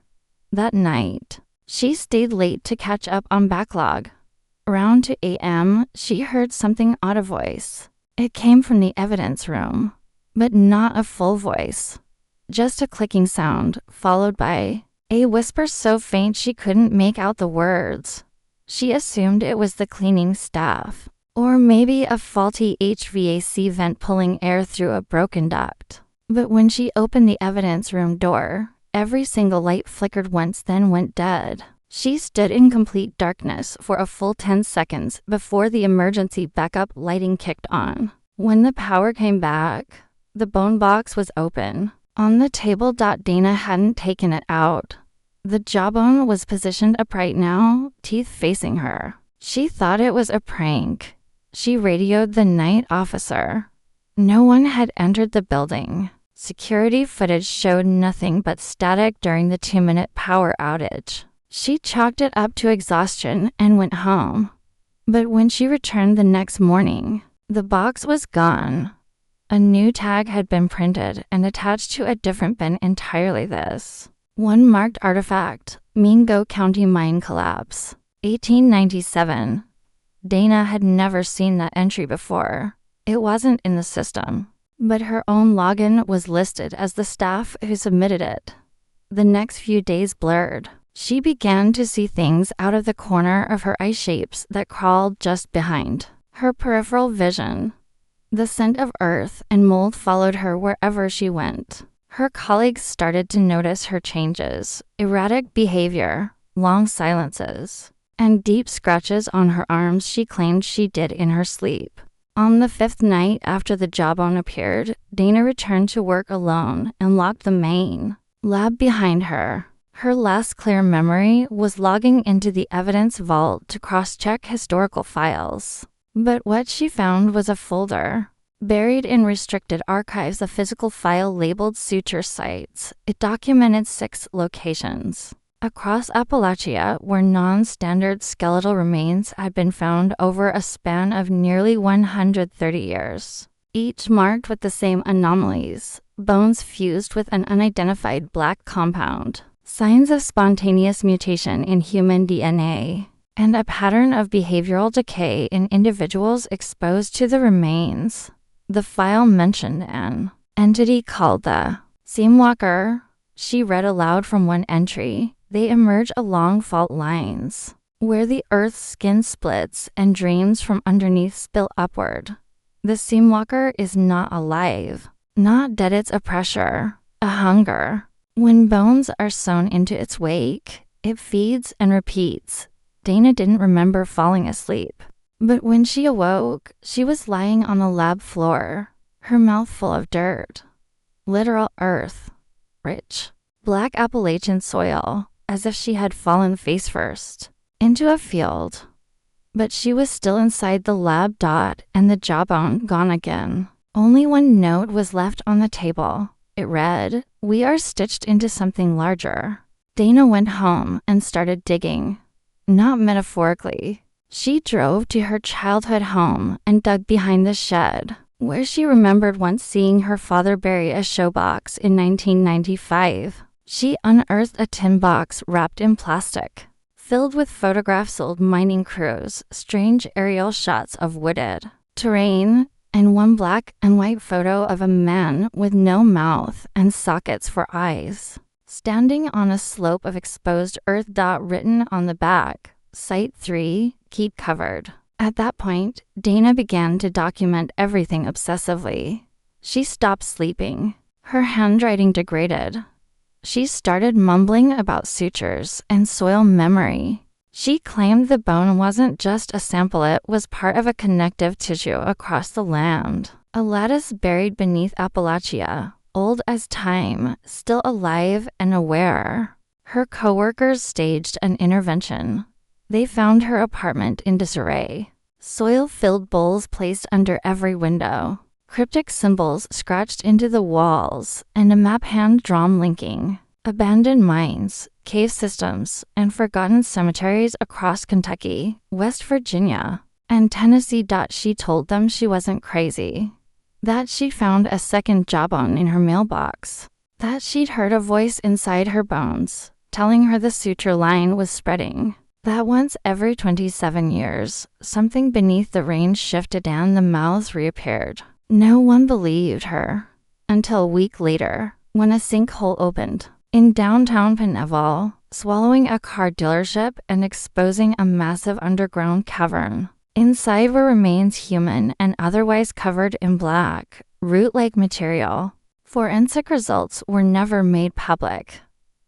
That night, she stayed late to catch up on backlog. Around 2 a.m., she heard something odd, a voice. It came from the evidence room, but not a full voice. Just a clicking sound, followed by a whisper so faint she couldn't make out the words. She assumed it was the cleaning staff, or maybe a faulty HVAC vent pulling air through a broken duct. But when she opened the evidence room door, every single light flickered once, then went dead. She stood in complete darkness for a full 10 seconds before the emergency backup lighting kicked on. When the power came back, the bone box was open. On the table, Dana hadn't taken it out. The jawbone was positioned upright now, teeth facing her. She thought it was a prank. She radioed the night officer. No one had entered the building. Security footage showed nothing but static during the 2-minute power outage. She chalked it up to exhaustion and went home. But when she returned the next morning, the box was gone. A new tag had been printed and attached to a different bin entirely. This one marked artifact, Mingo County mine collapse, 1897. Dana had never seen that entry before. It wasn't in the system, but her own login was listed as the staff who submitted it. The next few days blurred. She began to see things out of the corner of her eye, shapes that crawled just behind her peripheral vision. The scent of earth and mold followed her wherever she went. Her colleagues started to notice her changes, erratic behavior, long silences, and deep scratches on her arms she claimed she did in her sleep. On the 5th night after the jawbone appeared, Dana returned to work alone and locked the main lab behind her. Her last clear memory was logging into the evidence vault to cross-check historical files. But what she found was a folder. Buried in restricted archives, a physical file labeled Suture Sites. It documented 6 locations across Appalachia where non-standard skeletal remains had been found over a span of nearly 130 years. Each marked with the same anomalies: bones fused with an unidentified black compound, signs of spontaneous mutation in human DNA, and a pattern of behavioral decay in individuals exposed to the remains. The file mentioned an entity called the Seamwalker. She read aloud from one entry. They emerge along fault lines, where the Earth's skin splits and dreams from underneath spill upward. The Seamwalker is not alive, not dead, it's a pressure, a hunger. When bones are sewn into its wake, it feeds and repeats. Dana didn't remember falling asleep, but when she awoke, she was lying on the lab floor, her mouth full of dirt. Literal earth, rich, black Appalachian soil, as if she had fallen face first into a field. But she was still inside the lab. And the jawbone gone again. Only one note was left on the table. It read, "We are stitched into something larger." Dana went home and started digging. Not metaphorically. She drove to her childhood home and dug behind the shed, where she remembered once seeing her father bury a showbox in 1995. She unearthed a tin box wrapped in plastic, filled with photographs of old mining crews, strange aerial shots of wooded terrain, and one black and white photo of a man with no mouth and sockets for eyes, standing on a slope of exposed earth. Written on the back, Site 3, keep covered. At that point, Dana began to document everything obsessively. She stopped sleeping. Her handwriting degraded. She started mumbling about sutures and soil memory. She claimed the bone wasn't just a sample, it was part of a connective tissue across the land. A lattice buried beneath Appalachia, old as time, still alive and aware. Her coworkers staged an intervention. They found her apartment in disarray. Soil-filled bowls placed under every window. Cryptic symbols scratched into the walls, and a map hand-drawn linking abandoned mines, cave systems, and forgotten cemeteries across Kentucky, West Virginia, and Tennessee. She told them she wasn't crazy. That she'd found a second jawbone in her mailbox. That she'd heard a voice inside her bones, telling her the suture line was spreading. That once every 27 years, something beneath the range shifted and the mouths reappeared. No one believed her. Until a week later, when a sinkhole opened in downtown Pineville, swallowing a car dealership and exposing a massive underground cavern. Inside were remains, human and otherwise, covered in black, root-like material. Forensic results were never made public.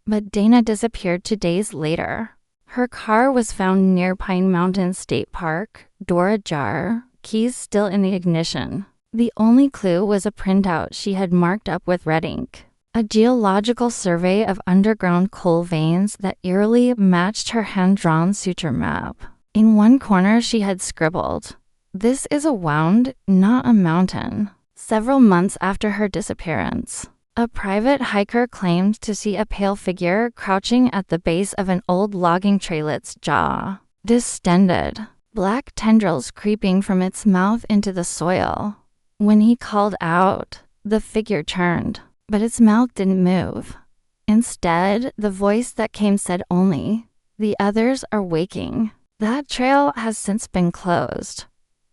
But Dana disappeared 2 days later. Her car was found near Pine Mountain State Park, door ajar, keys still in the ignition. The only clue was a printout she had marked up with red ink. A geological survey of underground coal veins that eerily matched her hand-drawn suture map. In one corner she had scribbled, "This is a wound, not a mountain." Several months after her disappearance, a private hiker claimed to see a pale figure crouching at the base of an old logging trailet's jaw, distended, black tendrils creeping from its mouth into the soil. When he called out, the figure turned, but its mouth didn't move. Instead, the voice that came said only, "The others are waking." That trail has since been closed.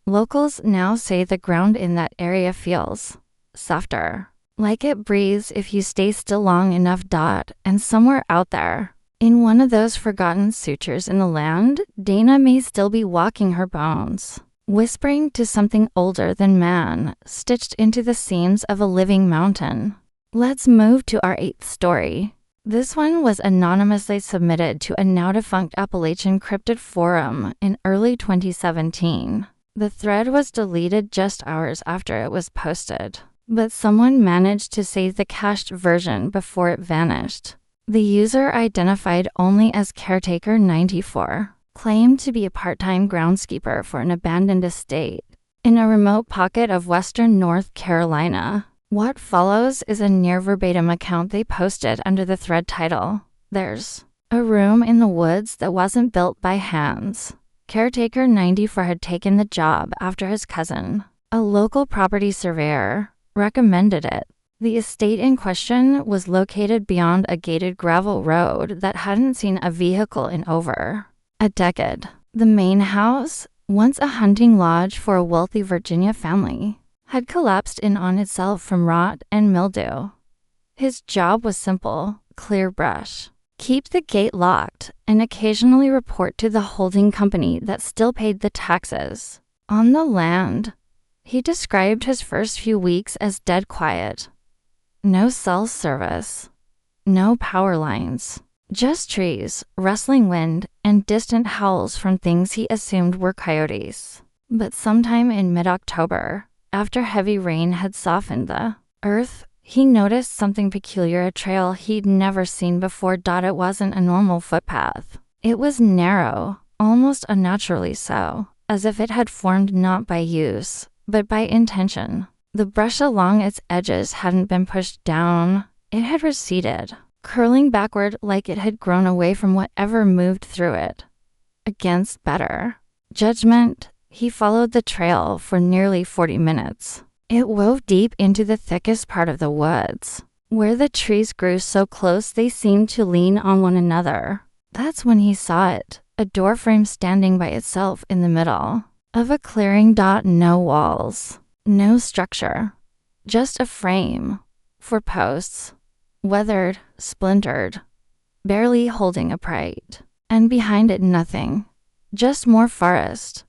Locals now say the ground in that area feels softer, like it breathes if you stay still long enough. And somewhere out there, in one of those forgotten sutures in the land, Dana may still be walking her bones, whispering to something older than man, stitched into the seams of a living mountain. Let's move to our 8th story. This one was anonymously submitted to a now-defunct Appalachian cryptid forum in early 2017. The thread was deleted just hours after it was posted, but someone managed to save the cached version before it vanished. The user, identified only as Caretaker 94, claimed to be a part-time groundskeeper for an abandoned estate in a remote pocket of western North Carolina. What follows is a near-verbatim account they posted under the thread title, "There's a room in the woods that wasn't built by hands." Caretaker 94 had taken the job after his cousin, a local property surveyor, recommended it. The estate in question was located beyond a gated gravel road that hadn't seen a vehicle in over a decade. The main house, once a hunting lodge for a wealthy Virginia family, had collapsed in on itself from rot and mildew. His job was simple: clear brush, keep the gate locked, and occasionally report to the holding company that still paid the taxes on the land. He described his first few weeks as dead quiet. No cell service, no power lines, just trees, rustling wind, and distant howls from things he assumed were coyotes. But sometime in mid-October, after heavy rain had softened the earth, he noticed something peculiar, a trail he'd never seen before. It wasn't a normal footpath. It was narrow, almost unnaturally so, as if it had formed not by use, but by intention. The brush along its edges hadn't been pushed down, it had receded, curling backward like it had grown away from whatever moved through it. Against better judgment, he followed the trail for nearly 40 minutes. It wove deep into the thickest part of the woods, where the trees grew so close they seemed to lean on one another. That's when he saw it, a doorframe standing by itself in the middle of a clearing. No walls, no structure, just a frame for posts, weathered, splintered, barely holding upright. And behind it, nothing, just more forest.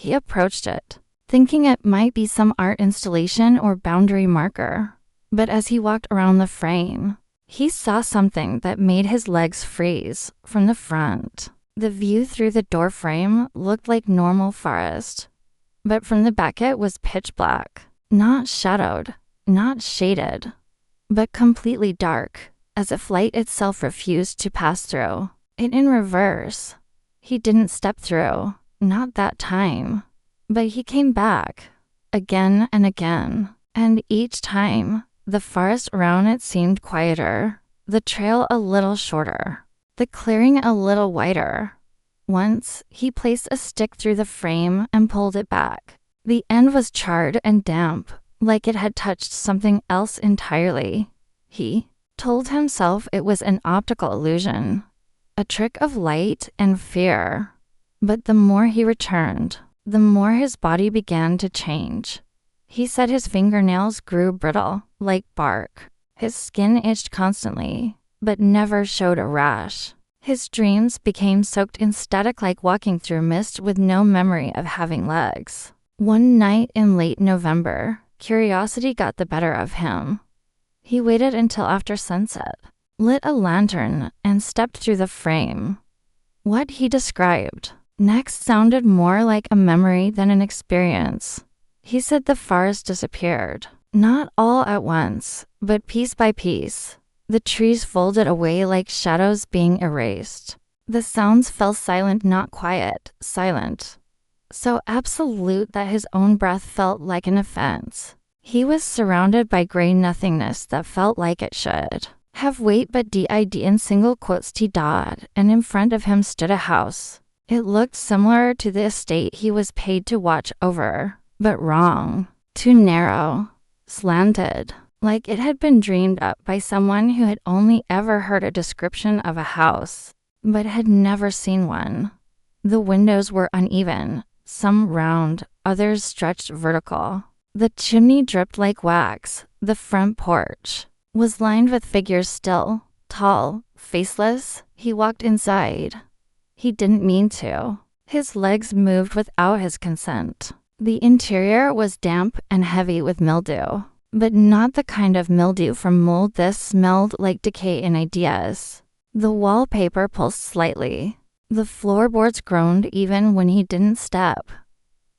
He approached it, thinking it might be some art installation or boundary marker. But as he walked around the frame, he saw something that made his legs freeze. From the front, the view through the door frame looked like normal forest, but from the back it was pitch black, not shadowed, not shaded, but completely dark, as if light itself refused to pass through it in reverse. He didn't step through, not that time, but he came back, again and again, and each time, the forest around it seemed quieter, the trail a little shorter, the clearing a little wider. Once, he placed a stick through the frame and pulled it back. The end was charred and damp, like it had touched something else entirely. He told himself it was an optical illusion, a trick of light and fear. But the more he returned, the more his body began to change. He said his fingernails grew brittle, like bark. His skin itched constantly, but never showed a rash. His dreams became soaked in static like walking through mist with no memory of having legs. One night in late November, curiosity got the better of him. He waited until after sunset, lit a lantern, and stepped through the frame. What he described next sounded more like a memory than an experience. He said the forest disappeared, not all at once, but piece by piece. The trees folded away like shadows being erased. The sounds fell silent, not quiet, silent. So absolute that his own breath felt like an offense. He was surrounded by gray nothingness that felt like it should have weight but did in single quotes t-dot, and in front of him stood a house. It looked similar to the estate he was paid to watch over, but wrong, too narrow, slanted, like it had been dreamed up by someone who had only ever heard a description of a house, but had never seen one. The windows were uneven, some round, others stretched vertical. The chimney dripped like wax. The front porch was lined with figures still, tall, faceless. He walked inside. He didn't mean to. His legs moved without his consent. The interior was damp and heavy with mildew, but not the kind of mildew from mold. This smelled like decay in ideas. The wallpaper pulsed slightly. The floorboards groaned even when he didn't step.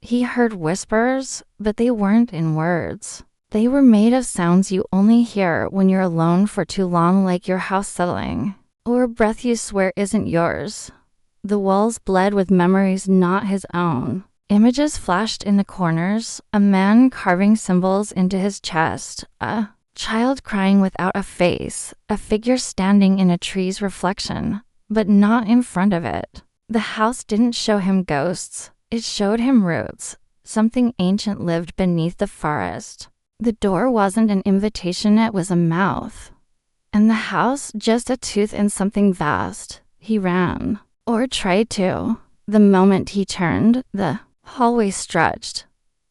He heard whispers, but they weren't in words. They were made of sounds you only hear when you're alone for too long, like your house settling, or a breath you swear isn't yours. The walls bled with memories not his own. Images flashed in the corners, a man carving symbols into his chest, a child crying without a face, a figure standing in a tree's reflection, but not in front of it. The house didn't show him ghosts, it showed him roots. Something ancient lived beneath the forest. The door wasn't an invitation, it was a mouth. And the house just a tooth in something vast. He ran, or tried to. The moment he turned, the hallway stretched.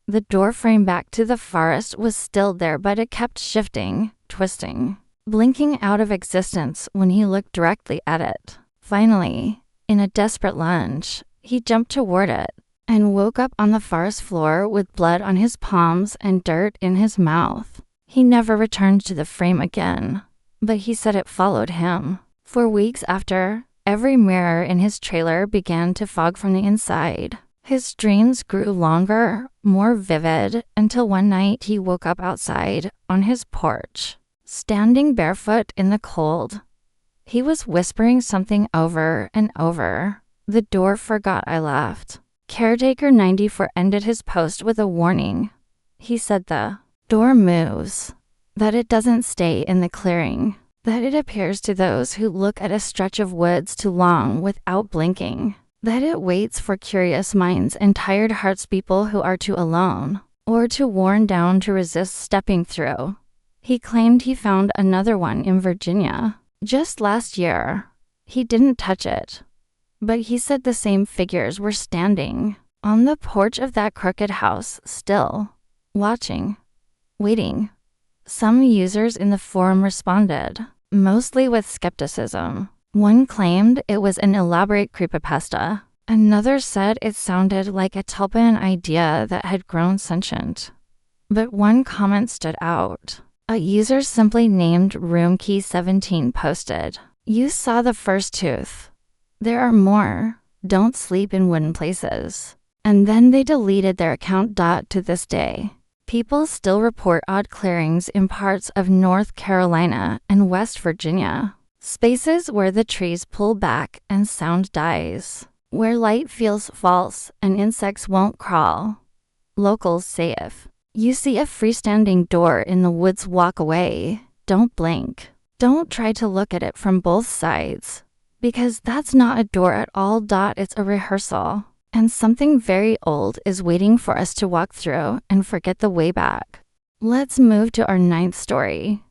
The doorframe back to the forest was still there, but it kept shifting, twisting, blinking out of existence when he looked directly at it. Finally, in a desperate lunge, he jumped toward it and woke up on the forest floor with blood on his palms and dirt in his mouth. He never returned to the frame again, but he said it followed him. For weeks after, every mirror in his trailer began to fog from the inside. His dreams grew longer, more vivid, until one night he woke up outside, on his porch, standing barefoot in the cold. He was whispering something over and over. The door forgot I left. Caretaker 94 ended his post with a warning. He said the door moves, that it doesn't stay in the clearing, that it appears to those who look at a stretch of woods too long without blinking, that it waits for curious minds and tired hearts, people who are too alone or too worn down to resist stepping through. He claimed he found another one in Virginia just last year. He didn't touch it, but he said the same figures were standing on the porch of that crooked house, still watching, waiting. Some users in the forum responded, mostly with skepticism. One claimed it was an elaborate creepypasta, Another said it sounded like a tulpan idea that had grown sentient. But one comment stood out. A user simply named Roomkey17 posted, "You saw the first tooth. There are more. Don't sleep in wooden places." And then they deleted their account. To this day, people still report odd clearings in parts of North Carolina and West Virginia. Spaces where the trees pull back and sound dies. Where light feels false and insects won't crawl. Locals say if you see a freestanding door in the woods, walk away. Don't blink. Don't try to look at it from both sides, because that's not a door at all. It's a rehearsal. And something very old is waiting for us to walk through and forget the way back. Let's move to our 9th story.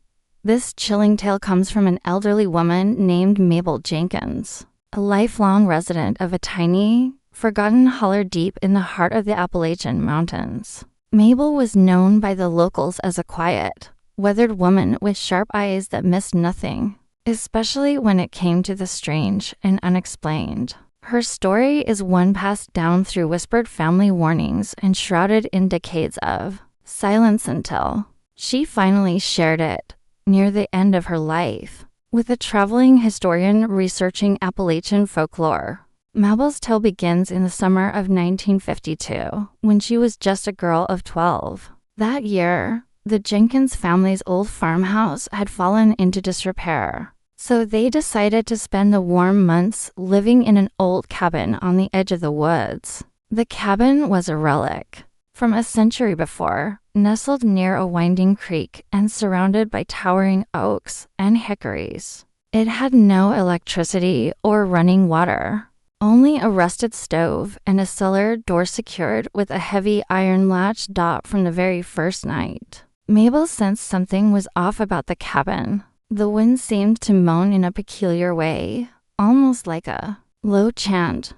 This chilling tale comes from an elderly woman named Mabel Jenkins, a lifelong resident of a tiny, forgotten holler deep in the heart of the Appalachian Mountains. Mabel was known by the locals as a quiet, weathered woman with sharp eyes that missed nothing, especially when it came to the strange and unexplained. Her story is one passed down through whispered family warnings and shrouded in decades of silence until she finally shared it near the end of her life with a traveling historian researching Appalachian folklore. Mabel's tale begins in the summer of 1952, when she was just a girl of 12. That year, the Jenkins family's old farmhouse had fallen into disrepair, so they decided to spend the warm months living in an old cabin on the edge of the woods. The cabin was a relic from a century before, nestled near a winding creek and surrounded by towering oaks and hickories. It had no electricity or running water. Only a rusted stove and a cellar door secured with a heavy iron latch. From the very first night, Mabel sensed something was off about the cabin. The wind seemed to moan in a peculiar way, almost like a low chant.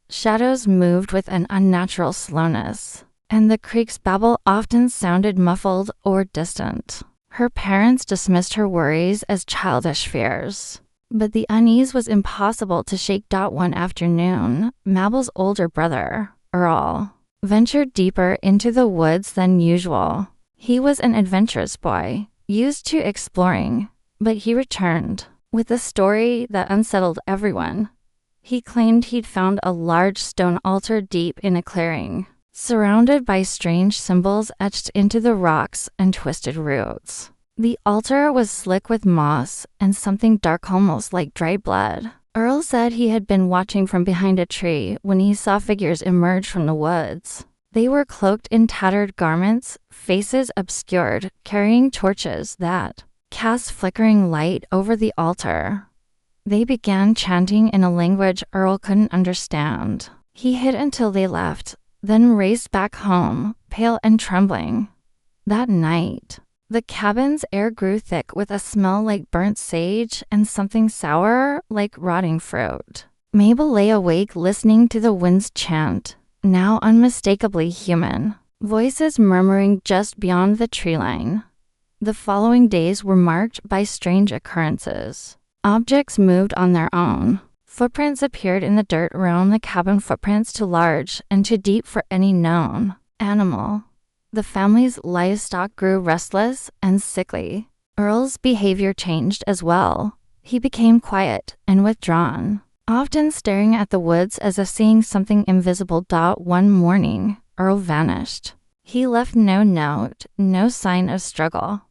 Shadows moved with an unnatural slowness, and the creek's babble often sounded muffled or distant. Her parents dismissed her worries as childish fears. But the unease was impossible to shake. One afternoon, Mabel's older brother, Earl, ventured deeper into the woods than usual. He was an adventurous boy, used to exploring, but he returned with a story that unsettled everyone. He claimed he'd found a large stone altar deep in a clearing, surrounded by strange symbols etched into the rocks and twisted roots. The altar was slick with moss and something dark, almost like dried blood. Earl said he had been watching from behind a tree when he saw figures emerge from the woods. They were cloaked in tattered garments, faces obscured, carrying torches that cast flickering light over the altar. They began chanting in a language Earl couldn't understand. He hid until they left, then raced back home, pale and trembling. That night, the cabin's air grew thick with a smell like burnt sage and something sour like rotting fruit. Mabel lay awake listening to the wind's chant, now unmistakably human, voices murmuring just beyond the tree line. The following days were marked by strange occurrences. Objects moved on their own. Footprints appeared in the dirt around the cabin, footprints too large and too deep for any known animal. The family's livestock grew restless and sickly. Earl's behavior changed as well. He became quiet and withdrawn, often staring at the woods as if seeing something invisible. One morning, Earl vanished. He left no note, no sign of struggle.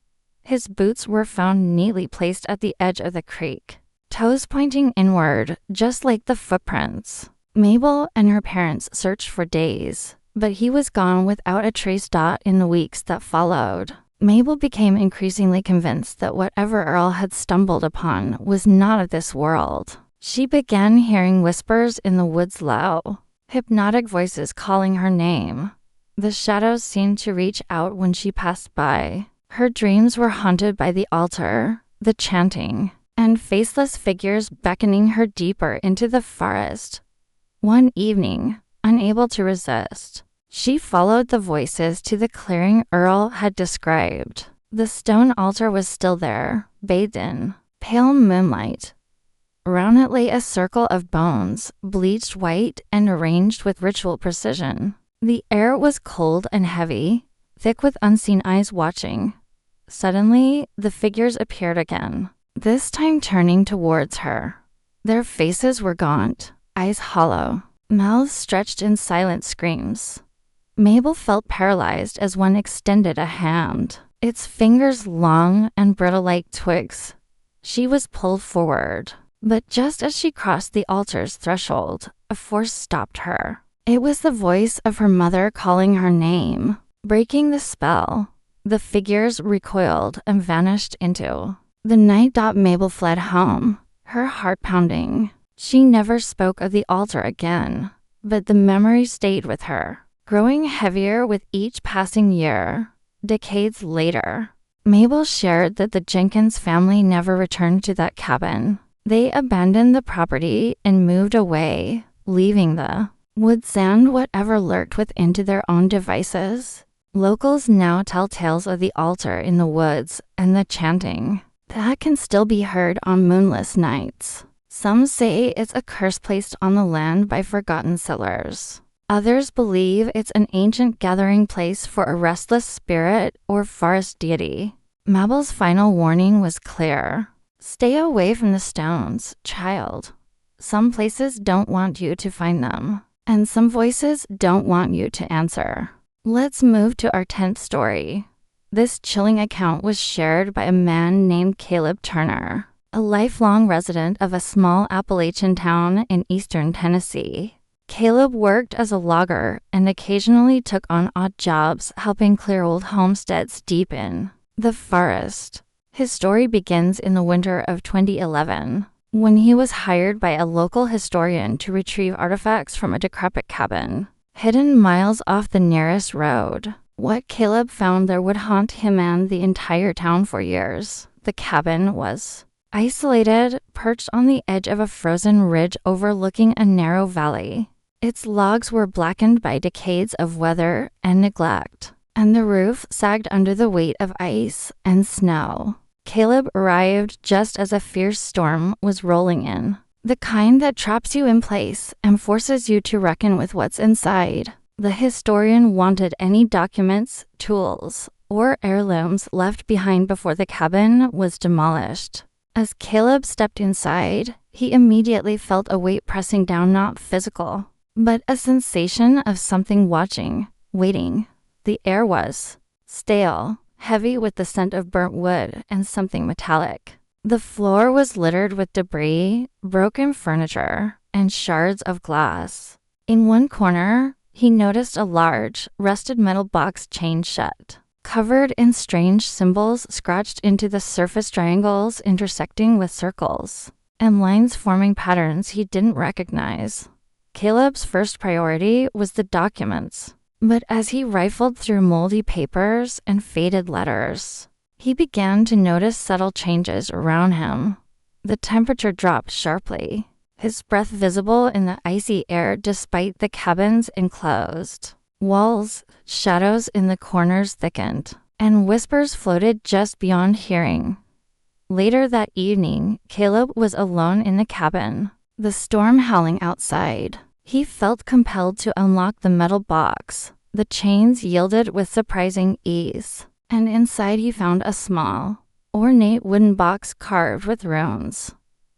His boots were found neatly placed at the edge of the creek, toes pointing inward, just like the footprints. Mabel and her parents searched for days, but he was gone without a trace. In the weeks that followed, Mabel became increasingly convinced that whatever Earl had stumbled upon was not of this world. She began hearing whispers in the woods, low, hypnotic voices calling her name. The shadows seemed to reach out when she passed by. Her dreams were haunted by the altar, the chanting, and faceless figures beckoning her deeper into the forest. One evening, unable to resist, she followed the voices to the clearing Earl had described. The stone altar was still there, bathed in pale moonlight. Around it lay a circle of bones, bleached white and arranged with ritual precision. The air was cold and heavy, thick with unseen eyes watching. Suddenly, the figures appeared again, this time turning towards her. Their faces were gaunt, eyes hollow, mouths stretched in silent screams. Mabel felt paralyzed as one extended a hand, its fingers long and brittle like twigs. She was pulled forward, but just as she crossed the altar's threshold, a force stopped her. It was the voice of her mother calling her name, breaking the spell. The figures recoiled and vanished into the night. Mabel fled home, her heart pounding. She never spoke of the altar again, but the memory stayed with her, growing heavier with each passing year. Decades later, Mabel shared that the Jenkins family never returned to that cabin. They abandoned the property and moved away, leaving the woods and whatever lurked within to their own devices. Locals now tell tales of the altar in the woods and the chanting that can still be heard on moonless nights. Some say it's a curse placed on the land by forgotten settlers. Others believe it's an ancient gathering place for a restless spirit or forest deity. Mabel's final warning was clear. Stay away from the stones, child. Some places don't want you to find them, and some voices don't want you to answer. Let's move to our 10th story. This chilling account was shared by a man named Caleb Turner, a lifelong resident of a small Appalachian town in eastern Tennessee. Caleb worked as a logger and occasionally took on odd jobs helping clear old homesteads deep in the forest. His story begins in the winter of 2011, when he was hired by a local historian to retrieve artifacts from a decrepit cabin hidden miles off the nearest road. What Caleb found there would haunt him and the entire town for years. The cabin was isolated, perched on the edge of a frozen ridge overlooking a narrow valley. Its logs were blackened by decades of weather and neglect, and the roof sagged under the weight of ice and snow. Caleb arrived just as a fierce storm was rolling in, the kind that traps you in place and forces you to reckon with what's inside. The historian wanted any documents, tools, or heirlooms left behind before the cabin was demolished. As Caleb stepped inside, he immediately felt a weight pressing down, not physical, but a sensation of something watching, waiting. The air was stale, heavy with the scent of burnt wood and something metallic. The floor was littered with debris, broken furniture, and shards of glass. In one corner, he noticed a large, rusted metal box chained shut, covered in strange symbols scratched into the surface, triangles intersecting with circles, and lines forming patterns he didn't recognize. Caleb's first priority was the documents, but as he rifled through moldy papers and faded letters, he began to notice subtle changes around him. The temperature dropped sharply, his breath visible in the icy air despite the cabin's enclosed walls. Shadows in the corners thickened, and whispers floated just beyond hearing. Later that evening, Caleb was alone in the cabin, the storm howling outside. He felt compelled to unlock the metal box. The chains yielded with surprising ease, and inside he found a small, ornate wooden box carved with runes.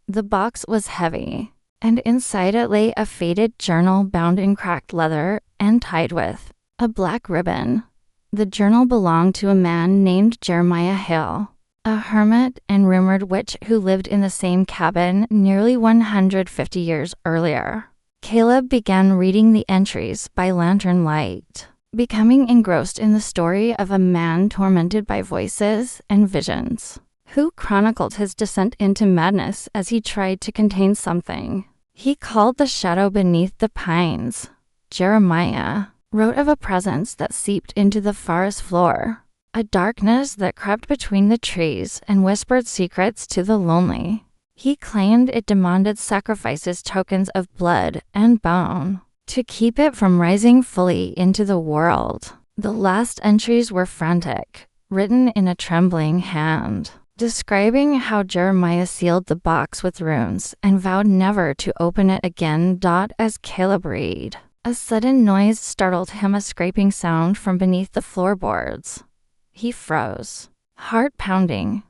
The box was heavy, and inside it lay a faded journal bound in cracked leather and tied with a black ribbon. The journal belonged to a man named Jeremiah Hill, a hermit and rumored witch who lived in the same cabin nearly 150 years earlier. Caleb began reading the entries by lantern light, becoming engrossed in the story of a man tormented by voices and visions, who chronicled his descent into madness as he tried to contain something he called the shadow beneath the pines. Jeremiah wrote of a presence that seeped into the forest floor, a darkness that crept between the trees and whispered secrets to the lonely. He claimed it demanded sacrifices, tokens of blood and bone, to keep it from rising fully into the world. The last entries were frantic, written in a trembling hand. describing how Jeremiah sealed the box with runes and vowed never to open it again. As Caleb read, a sudden noise startled him, a scraping sound from beneath the floorboards. He froze, heart pounding.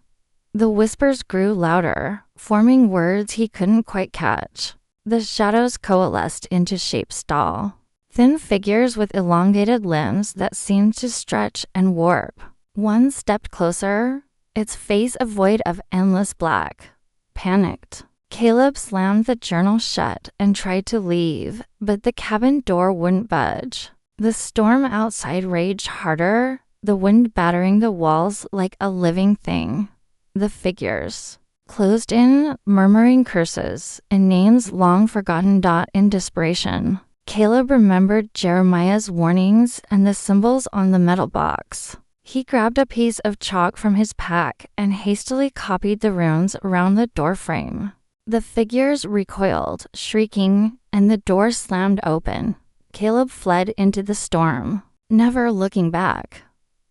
The whispers grew louder, forming words he couldn't quite catch. The shadows coalesced into shapes tall, thin figures with elongated limbs that seemed to stretch and warp. One stepped closer, its face a void of endless black. Panicked, Caleb slammed the journal shut and tried to leave, but the cabin door wouldn't budge. The storm outside raged harder, the wind battering the walls like a living thing. The figures closed in, murmuring curses and names long forgotten. In desperation, Caleb remembered Jeremiah's warnings and the symbols on the metal box. He grabbed a piece of chalk from his pack and hastily copied the runes around the doorframe. The figures recoiled, shrieking, and the door slammed open. Caleb fled into the storm, never looking back.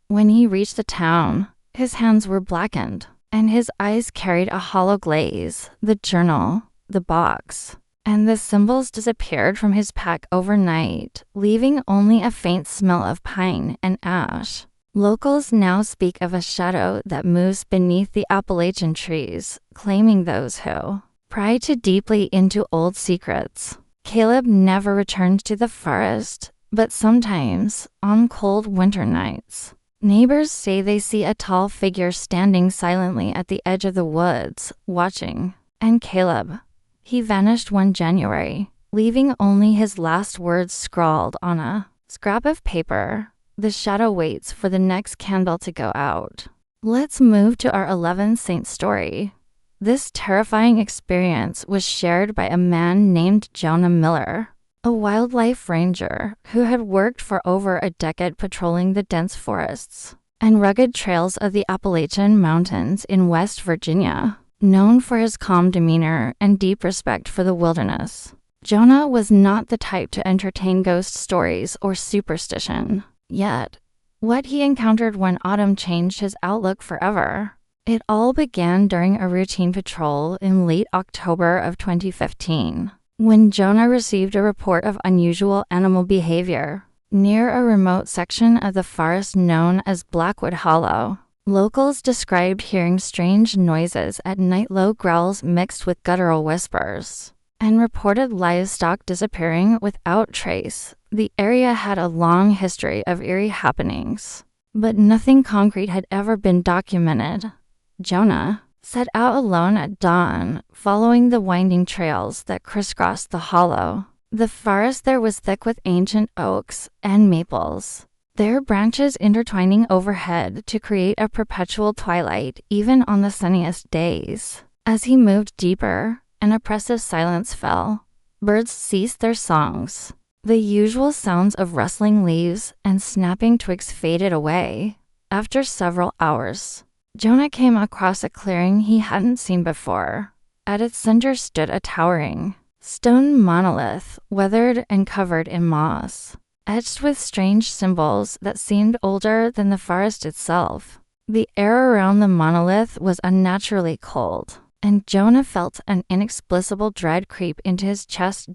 When he reached the town, his hands were blackened, and his eyes carried a hollow glaze. The journal, the box, and the symbols disappeared from his pack overnight, leaving only a faint smell of pine and ash. Locals now speak of a shadow that moves beneath the Appalachian trees, claiming those who pry too deeply into old secrets. Caleb never returned to the forest, but sometimes, on cold winter nights, neighbors say they see a tall figure standing silently at the edge of the woods, watching. And Caleb, he vanished one January, leaving only his last words scrawled on a scrap of paper. The shadow waits for the next candle to go out. Let's move to our 11th saint story. This terrifying experience was shared by a man named Jonah Miller, a wildlife ranger who had worked for over a decade patrolling the dense forests and rugged trails of the Appalachian Mountains in West Virginia. Known for his calm demeanor and deep respect for the wilderness, Jonah was not the type to entertain ghost stories or superstition. Yet, what he encountered one autumn changed his outlook forever. It all began during a routine patrol in late October of 2015, when Jonah received a report of unusual animal behavior near a remote section of the forest known as Blackwood Hollow. Locals described hearing strange noises at night, low growls mixed with guttural whispers, and reported livestock disappearing without trace. The area had a long history of eerie happenings, but nothing concrete had ever been documented. Jonah set out alone at dawn, following the winding trails that crisscrossed the hollow. The forest there was thick with ancient oaks and maples, their branches intertwining overhead to create a perpetual twilight even on the sunniest days. As he moved deeper, an oppressive silence fell. Birds ceased their songs. The usual sounds of rustling leaves and snapping twigs faded away. After several hours, Jonah came across a clearing he hadn't seen before. At its center stood a towering stone monolith, weathered and covered in moss, etched with strange symbols that seemed older than the forest itself. The air around the monolith was unnaturally cold, and Jonah felt an inexplicable dread creep into his chest.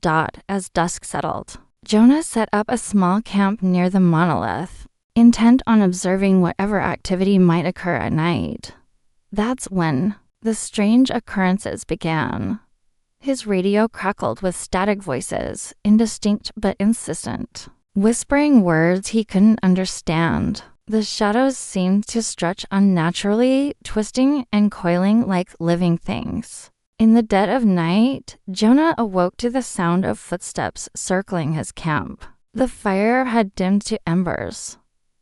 As dusk settled, Jonah set up a small camp near the monolith, intent on observing whatever activity might occur at night. That's when the strange occurrences began. His radio crackled with static voices, indistinct but insistent, whispering words he couldn't understand. The shadows seemed to stretch unnaturally, twisting and coiling like living things. In the dead of night, Jonah awoke to the sound of footsteps circling his camp. The fire had dimmed to embers.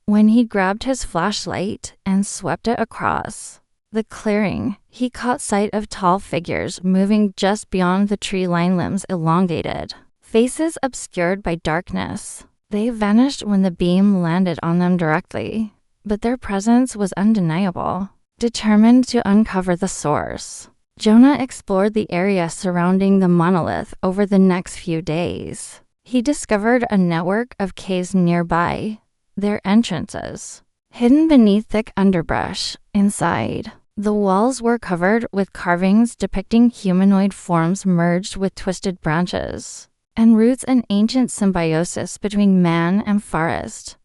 When he grabbed his flashlight and swept it across the clearing, he caught sight of tall figures moving just beyond the tree-lined limbs, elongated, faces obscured by darkness. They vanished when the beam landed on them directly, but their presence was undeniable. Determined to uncover the source, Jonah explored the area surrounding the monolith over the next few days. He discovered a network of caves nearby, their entrances hidden beneath thick underbrush. Inside, The walls were covered with carvings depicting humanoid forms merged with twisted branches, and roots an ancient symbiosis between man and forest.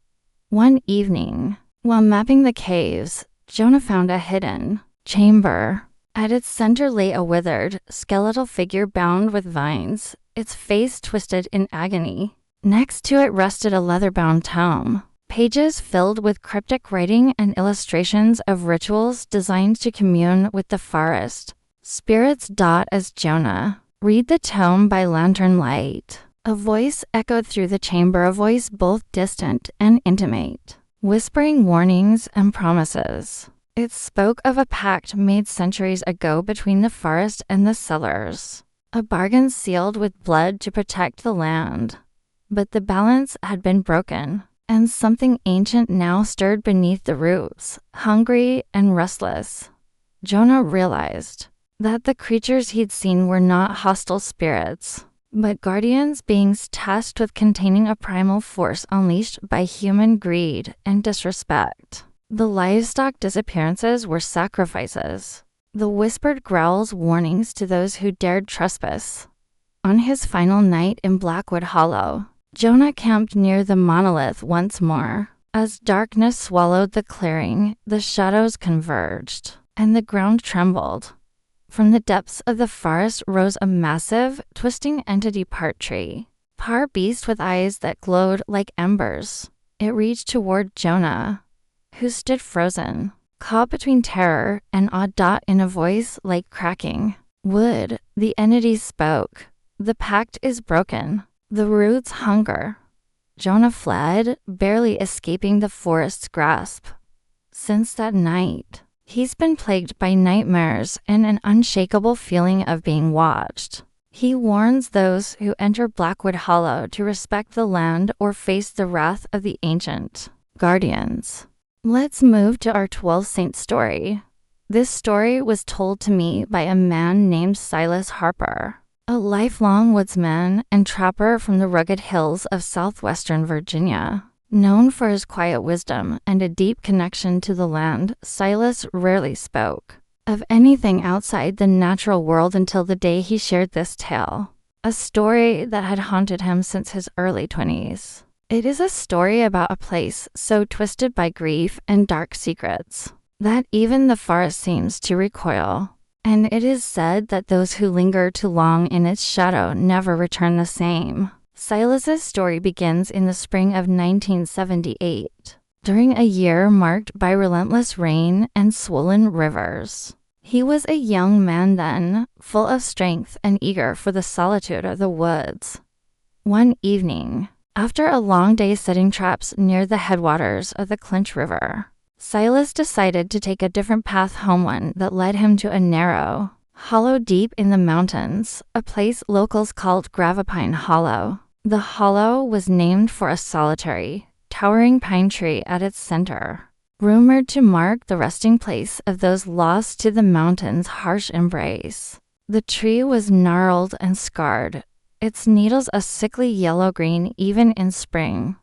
One evening, while mapping the caves, Jonah found a hidden chamber. At its center lay a withered, skeletal figure bound with vines, its face twisted in agony. Next to it rested a leather-bound tome, pages filled with cryptic writing and illustrations of rituals designed to commune with the forest. Spirits. As Jonah read the tome by lantern light, a voice echoed through the chamber, a voice both distant and intimate, whispering warnings and promises. It spoke of a pact made centuries ago between the forest and the sellers, a bargain sealed with blood to protect the land. But the balance had been broken, and something ancient now stirred beneath the roots, hungry and restless. Jonah realized that the creatures he'd seen were not hostile spirits, but guardians, beings tasked with containing a primal force unleashed by human greed and disrespect. The livestock disappearances were sacrifices. The whispered growls, warnings to those who dared trespass. On his final night in Blackwood Hollow, Jonah camped near the monolith once more. As darkness swallowed the clearing, the shadows converged, and the ground trembled. From the depths of the forest rose a massive, twisting entity, part tree, part beast with eyes that glowed like embers. It reached toward Jonah, who stood frozen, caught between terror and awe. In a voice like cracking wood, the entity spoke. The pact is broken. The roots hunger. Jonah fled, barely escaping the forest's grasp. Since that night, he's been plagued by nightmares and an unshakable feeling of being watched. He warns those who enter Blackwood Hollow to respect the land or face the wrath of the ancient guardians. Let's move to our 12th saint story. This story was told to me by a man named Silas Harper, a lifelong woodsman and trapper from the rugged hills of southwestern Virginia. Known for his quiet wisdom and a deep connection to the land, Silas rarely spoke of anything outside the natural world until the day he shared this tale, a story that had haunted him since his early 20s. It is a story about a place so twisted by grief and dark secrets that even the forest seems to recoil. And it is said that those who linger too long in its shadow never return the same. Silas's story begins in the spring of 1978, during a year marked by relentless rain and swollen rivers. He was a young man then, full of strength and eager for the solitude of the woods. One evening, after a long day setting traps near the headwaters of the Clinch River, Silas decided to take a different path home, one that led him to a narrow hollow deep in the mountains, a place locals called Gravapine Hollow. The hollow was named for a solitary, towering pine tree at its center, rumored to mark the resting place of those lost to the mountain's harsh embrace. The tree was gnarled and scarred, its needles a sickly yellow-green even in spring.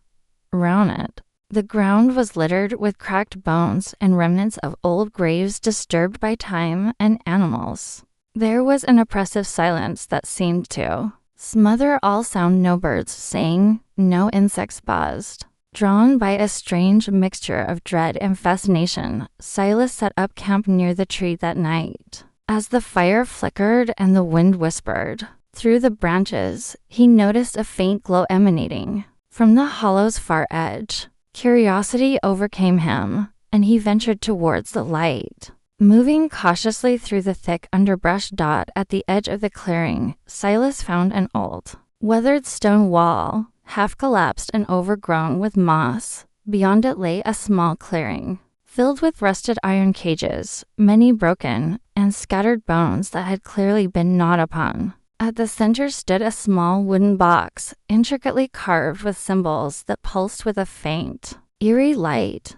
Round it, the ground was littered with cracked bones and remnants of old graves disturbed by time and animals. There was an oppressive silence that seemed to smother all sound. No birds sang, no insects buzzed. Drawn by a strange mixture of dread and fascination, Silas set up camp near the tree that night. As the fire flickered and the wind whispered through the branches, he noticed a faint glow emanating from the hollow's far edge. Curiosity overcame him, and he ventured towards the light. Moving cautiously through the thick underbrush. At the edge of the clearing, Silas found an old, weathered stone wall, half collapsed and overgrown with moss. Beyond it lay a small clearing, filled with rusted iron cages, many broken, and scattered bones that had clearly been gnawed upon. At the center stood a small wooden box, intricately carved with symbols that pulsed with a faint, eerie light.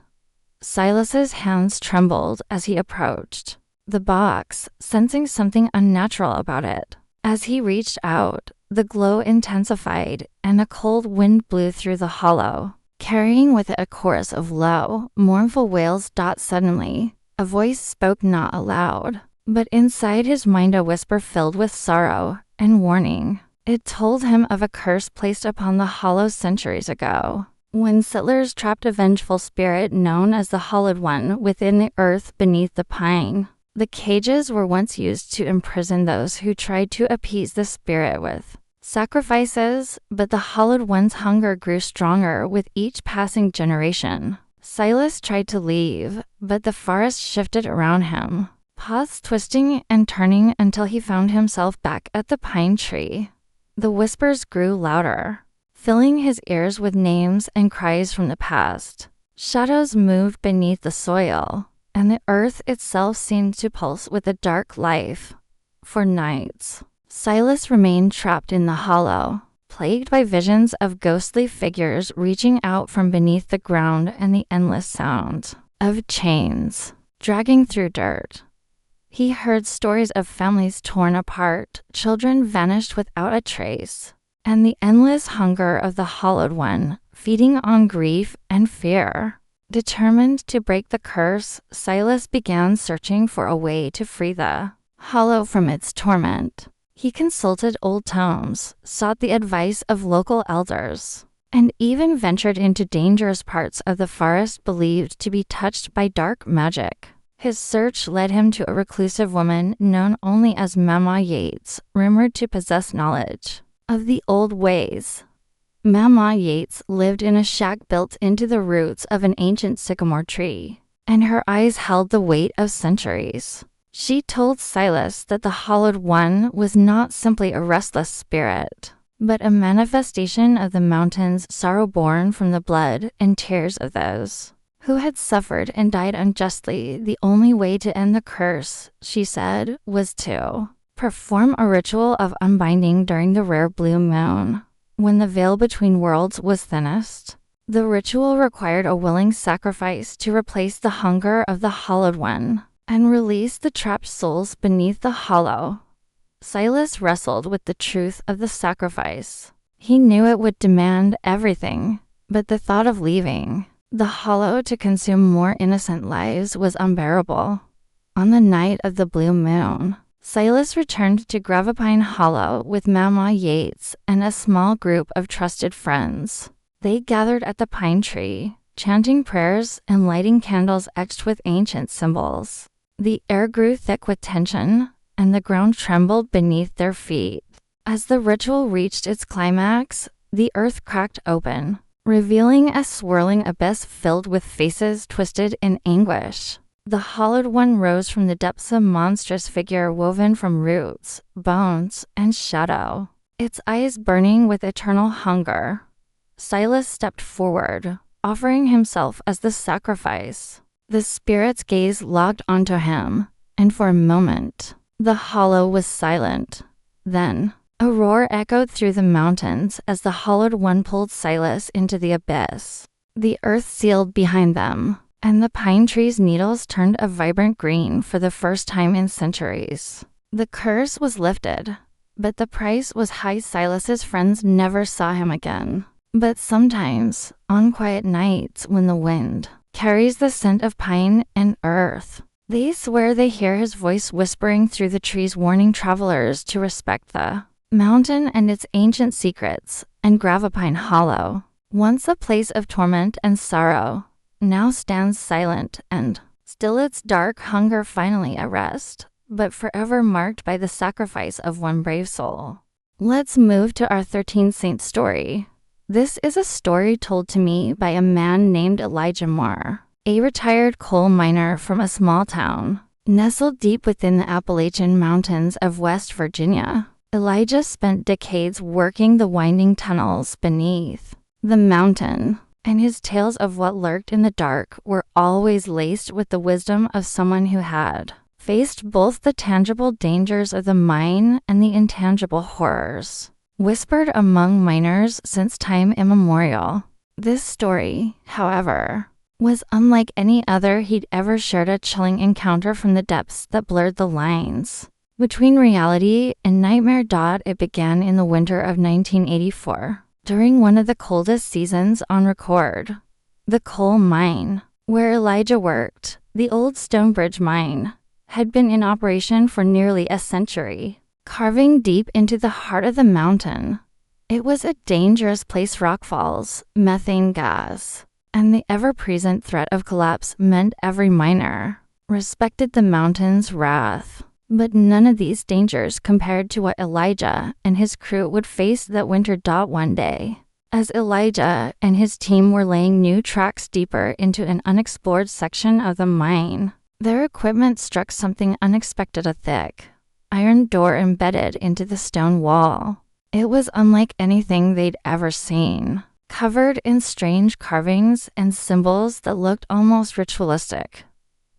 Silas's hands trembled as he approached the box, sensing something unnatural about it. As he reached out, the glow intensified, and a cold wind blew through the hollow, carrying with it a chorus of low, mournful wails. Suddenly, A voice spoke not aloud, but inside his mind a whisper filled with sorrow and warning. It told him of a curse placed upon the hollow centuries ago, when settlers trapped a vengeful spirit known as the Hollowed One within the earth beneath the pine. The cages were once used to imprison those who tried to appease the spirit with sacrifices, but the Hollowed One's hunger grew stronger with each passing generation. Silas tried to leave, but the forest shifted around him, paths twisting and turning until he found himself back at the pine tree. The whispers grew louder, filling his ears with names and cries from the past. Shadows moved beneath the soil, and the earth itself seemed to pulse with a dark life. For nights, Silas remained trapped in the hollow, plagued by visions of ghostly figures reaching out from beneath the ground and the endless sound of chains dragging through dirt. He heard stories of families torn apart, children vanished without a trace, and the endless hunger of the Hollowed One, feeding on grief and fear. Determined to break the curse, Silas began searching for a way to free the hollow from its torment. He consulted old tomes, sought the advice of local elders, and even ventured into dangerous parts of the forest believed to be touched by dark magic. His search led him to a reclusive woman known only as Mama Yates, rumored to possess knowledge of the old ways. Mama Yates lived in a shack built into the roots of an ancient sycamore tree, and her eyes held the weight of centuries. She told Silas that the Hollowed One was not simply a restless spirit, but a manifestation of the mountain's sorrow born from the blood and tears of those who had suffered and died unjustly. The only way to end the curse, she said, was to perform a ritual of unbinding during the rare blue moon, when the veil between worlds was thinnest. The ritual required a willing sacrifice to replace the hunger of the Hollowed One and release the trapped souls beneath the hollow. Silas wrestled with the truth of the sacrifice. He knew it would demand everything, but the thought of leaving the hollow to consume more innocent lives was unbearable. On the night of the blue moon, Silas returned to Gravapine Hollow with Mama Yates and a small group of trusted friends. They gathered at the pine tree, chanting prayers and lighting candles etched with ancient symbols. The air grew thick with tension, and the ground trembled beneath their feet. As the ritual reached its climax, the earth cracked open, revealing a swirling abyss filled with faces twisted in anguish. The Hollowed One rose from the depths, a monstrous figure woven from roots, bones, and shadow, its eyes burning with eternal hunger. Silas stepped forward, offering himself as the sacrifice. The spirit's gaze locked onto him, and for a moment, the hollow was silent. Then, a roar echoed through the mountains as the Hollowed One pulled Silas into the abyss. The earth sealed behind them, and the pine tree's needles turned a vibrant green for the first time in centuries. The curse was lifted, but the price was high. Silas's friends never saw him again. But sometimes, on quiet nights when the wind carries the scent of pine and earth, they swear they hear his voice whispering through the trees, warning travelers to respect the mountain and its ancient secrets. And Gravapine Hollow, once a place of torment and sorrow, now stands silent and still, its dark hunger finally at rest, but forever marked by the sacrifice of one brave soul. Let's move to our 13th Saint story. This is a story told to me by a man named Elijah Moore, a retired coal miner from a small town nestled deep within the Appalachian Mountains of West Virginia. Elijah spent decades working the winding tunnels beneath the mountain, and his tales of what lurked in the dark were always laced with the wisdom of someone who had faced both the tangible dangers of the mine and the intangible horrors whispered among miners since time immemorial. This story, however, was unlike any other he'd ever shared, a chilling encounter from the depths that blurred the lines between reality and nightmare. It began in the winter of 1984, during one of the coldest seasons on record. The coal mine, where Elijah worked, The old Stonebridge mine had been in operation for nearly a century, carving deep into the heart of the mountain. It was a dangerous place. Rockfalls, methane gas, and the ever-present threat of collapse meant every miner respected the mountain's wrath. But none of these dangers compared to what Elijah and his crew would face that winter. One day, as Elijah and his team were laying new tracks deeper into an unexplored section of the mine, their equipment struck something unexpected. A thick, iron door embedded into the stone wall. It was unlike anything they'd ever seen, covered in strange carvings and symbols that looked almost ritualistic.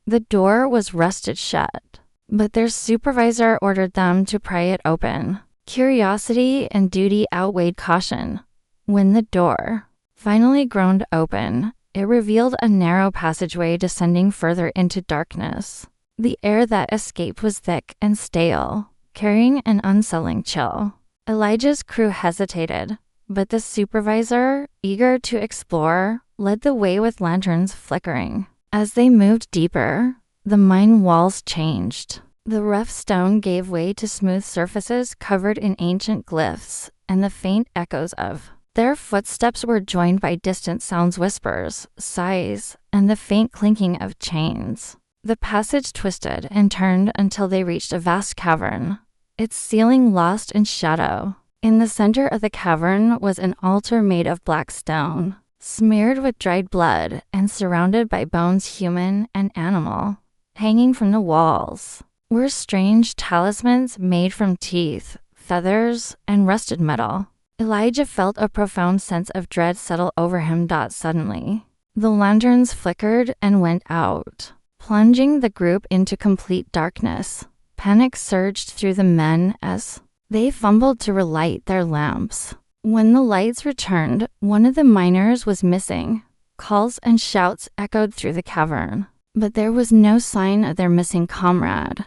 The door was rusted shut, but their supervisor ordered them to pry it open. Curiosity and duty outweighed caution. When the door finally groaned open, it revealed a narrow passageway descending further into darkness. The air that escaped was thick and stale, carrying an unsettling chill. Elijah's crew hesitated, but the supervisor, eager to explore, led the way with lanterns flickering. As they moved deeper, the mine walls changed. The rough stone gave way to smooth surfaces covered in ancient glyphs, and the faint echoes of their footsteps were joined by distant sounds, whispers, sighs, and the faint clinking of chains. The passage twisted and turned until they reached a vast cavern, its ceiling lost in shadow. In the center of the cavern was an altar made of black stone, smeared with dried blood and surrounded by bones, human and animal. Hanging from the walls were strange talismans made from teeth, feathers, and rusted metal. Elijah felt a profound sense of dread settle over him. Suddenly, the lanterns flickered and went out, plunging the group into complete darkness. Panic surged through the men as they fumbled to relight their lamps. When the lights returned, one of the miners was missing. Calls and shouts echoed through the cavern, but there was no sign of their missing comrade.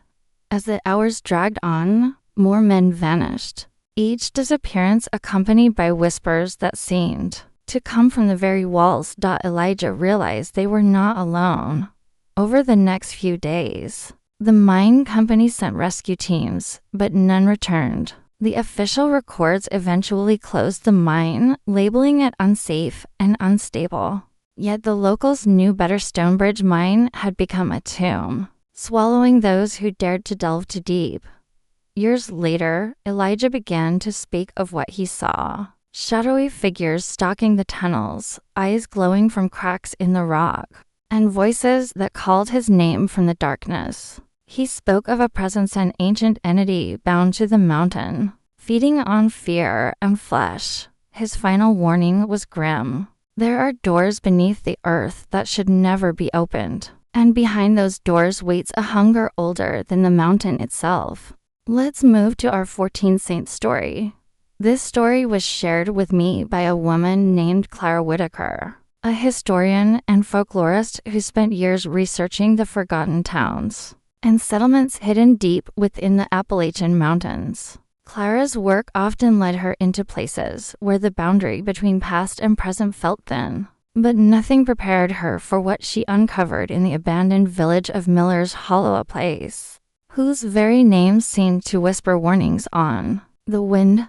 As the hours dragged on, more men vanished, each disappearance accompanied by whispers that seemed to come from the very walls. Elijah realized they were not alone. Over the next few days, the mine company sent rescue teams, but none returned. The official records eventually closed the mine, labeling it unsafe and unstable. Yet the locals knew better. Stonebridge mine had become a tomb, swallowing those who dared to delve too deep. Years later, Elijah began to speak of what he saw. Shadowy figures stalking the tunnels, eyes glowing from cracks in the rock, and voices that called his name from the darkness. He spoke of a presence, an ancient entity bound to the mountain, feeding on fear and flesh. His final warning was grim. There are doors beneath the earth that should never be opened, and behind those doors waits a hunger older than the mountain itself. Let's move to our 14th saint story. This story was shared with me by a woman named Clara Whitaker, a historian and folklorist who spent years researching the forgotten towns and settlements hidden deep within the Appalachian Mountains. Clara's work often led her into places where the boundary between past and present felt thin, but nothing prepared her for what she uncovered in the abandoned village of Miller's Hollow, a place whose very name seemed to whisper warnings on the wind.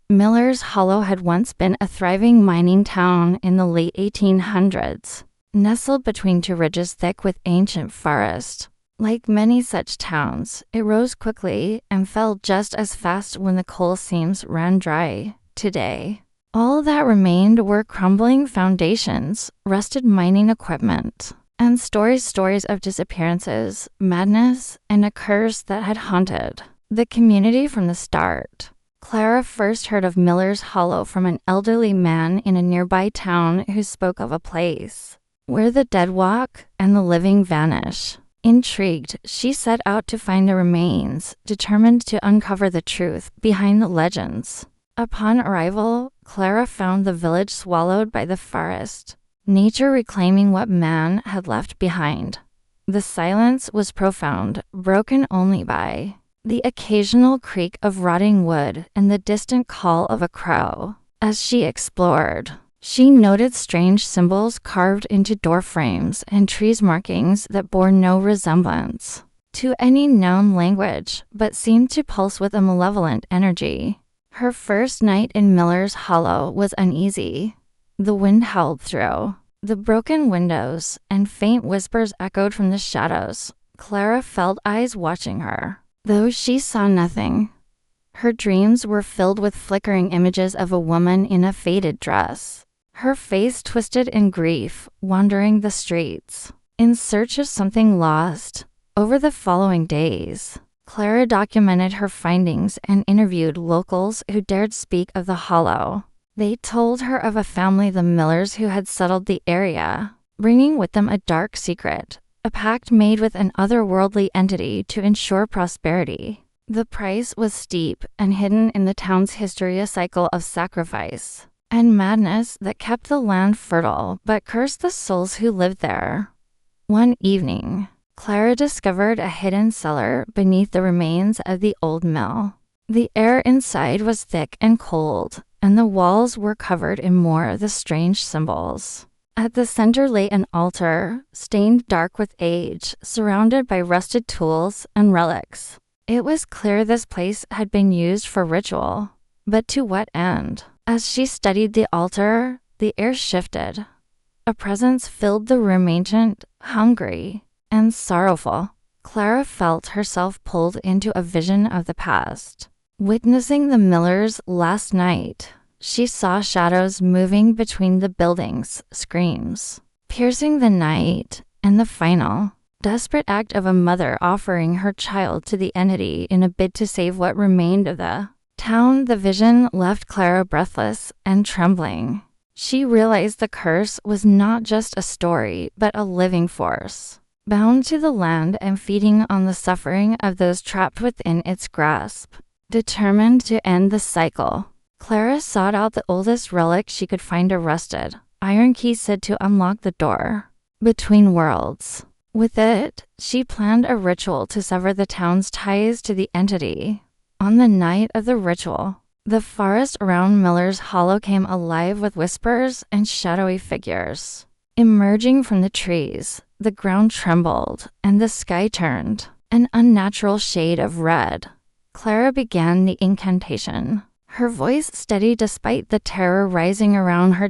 Miller's Hollow had once been a thriving mining town in the late 1800s, nestled between two ridges thick with ancient forest. Like many such towns, it rose quickly and fell just as fast when the coal seams ran dry. Today, all that remained were crumbling foundations, rusted mining equipment, and stories of disappearances, madness, and a curse that had haunted the community from the start. Clara first heard of Miller's Hollow from an elderly man in a nearby town who spoke of a place where the dead walk and the living vanish. Intrigued, she set out to find the remains, determined to uncover the truth behind the legends. Upon arrival, Clara found the village swallowed by the forest, nature reclaiming what man had left behind. The silence was profound, broken only by the occasional creak of rotting wood and the distant call of a crow. As she explored, She noted strange symbols carved into door frames and trees markings that bore no resemblance to any known language, but seemed to pulse with a malevolent energy. Her first night in Miller's Hollow was uneasy. The wind howled through the broken windows, and faint whispers echoed from the shadows. Clara felt eyes watching her, though she saw nothing. Her dreams were filled with flickering images of a woman in a faded dress, her face twisted in grief, wandering the streets in search of something lost. Over the following days, Clara documented her findings and interviewed locals who dared speak of the Hollow. They told her of a family, the Millers, who had settled the area, bringing with them a dark secret, a pact made with an otherworldly entity to ensure prosperity. The price was steep and hidden in the town's history, a cycle of sacrifice and madness that kept the land fertile but cursed the souls who lived there. One evening, Clara discovered a hidden cellar beneath the remains of the old mill. The air inside was thick and cold, and the walls were covered in more of the strange symbols. At the center lay an altar, stained dark with age, surrounded by rusted tools and relics. It was clear this place had been used for ritual, but to what end? As she studied the altar, the air shifted. A presence filled the room, ancient, hungry, and sorrowful. Clara felt herself pulled into a vision of the past. Witnessing the Millers last night, she saw shadows moving between the buildings, screams piercing the night, and the final, desperate act of a mother offering her child to the entity in a bid to save what remained of the town. The vision left Clara breathless and trembling. She realized the curse was not just a story, but a living force, bound to the land and feeding on the suffering of those trapped within its grasp. Determined to end the cycle, Clara sought out the oldest relic she could find, a rusted iron key said to unlock the door between worlds. With it, she planned a ritual to sever the town's ties to the entity. On the night of the ritual, the forest around Miller's Hollow came alive with whispers and shadowy figures. Emerging from the trees, the ground trembled, and the sky turned an unnatural shade of red. Clara began the incantation, her voice steady despite the terror rising around her.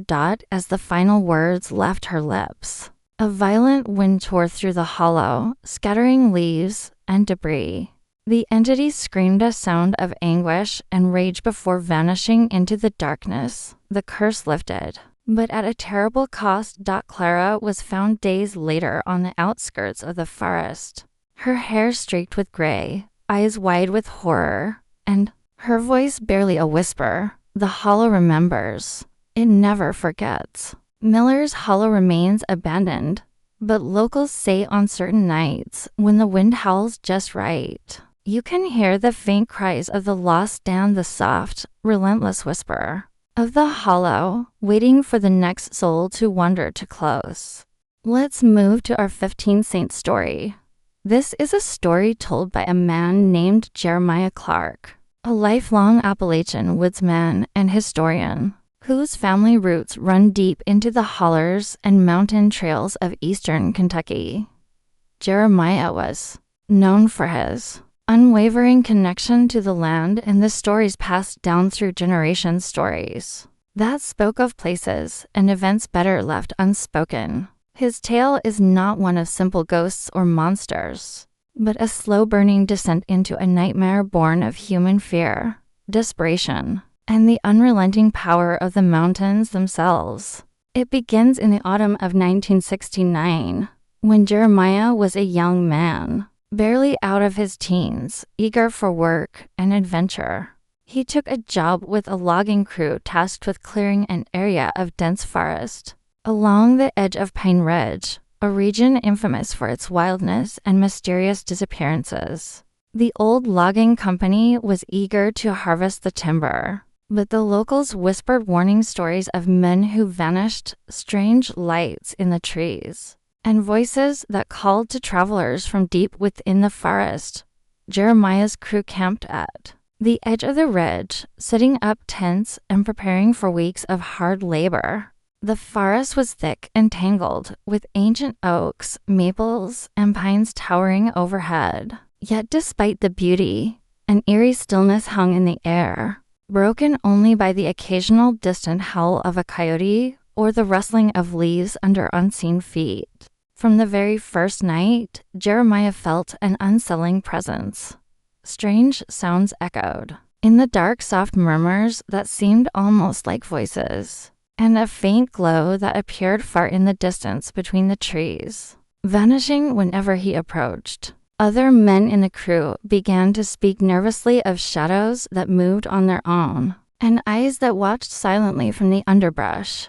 As the final words left her lips, a violent wind tore through the hollow, scattering leaves and debris. The entity screamed a sound of anguish and rage before vanishing into the darkness. The curse lifted, but at a terrible cost. Clara was found days later on the outskirts of the forest, her hair streaked with gray, eyes wide with horror, and her voice barely a whisper. The Hollow remembers. It never forgets. Miller's Hollow remains abandoned, but locals say on certain nights, when the wind howls just right, you can hear the faint cries of the lost and the soft, relentless whisper of the Hollow, waiting for the next soul to wander too close. Let's move to our 15th saint story. This is a story told by a man named Jeremiah Clark, a lifelong Appalachian woodsman and historian, whose family roots run deep into the hollers and mountain trails of eastern Kentucky. Jeremiah was known for his unwavering connection to the land and the stories passed down through generations, stories that spoke of places and events better left unspoken. His tale is not one of simple ghosts or monsters, but a slow-burning descent into a nightmare born of human fear, desperation, and the unrelenting power of the mountains themselves. It begins in the autumn of 1969, when Jeremiah was a young man, barely out of his teens, eager for work and adventure. He took a job with a logging crew tasked with clearing an area of dense forest along the edge of Pine Ridge, a region infamous for its wildness and mysterious disappearances. The old logging company was eager to harvest the timber, but the locals whispered warning stories of men who vanished, strange lights in the trees, and voices that called to travelers from deep within the forest. Jeremiah's crew camped at the edge of the ridge, setting up tents and preparing for weeks of hard labor. The forest was thick and tangled, with ancient oaks, maples, and pines towering overhead. Yet despite the beauty, an eerie stillness hung in the air, broken only by the occasional distant howl of a coyote or the rustling of leaves under unseen feet. From the very first night, Jeremiah felt an unsettling presence. Strange sounds echoed, in the dark, soft murmurs that seemed almost like voices, and a faint glow that appeared far in the distance between the trees, vanishing whenever he approached. Other men in the crew began to speak nervously of shadows that moved on their own, and eyes that watched silently from the underbrush.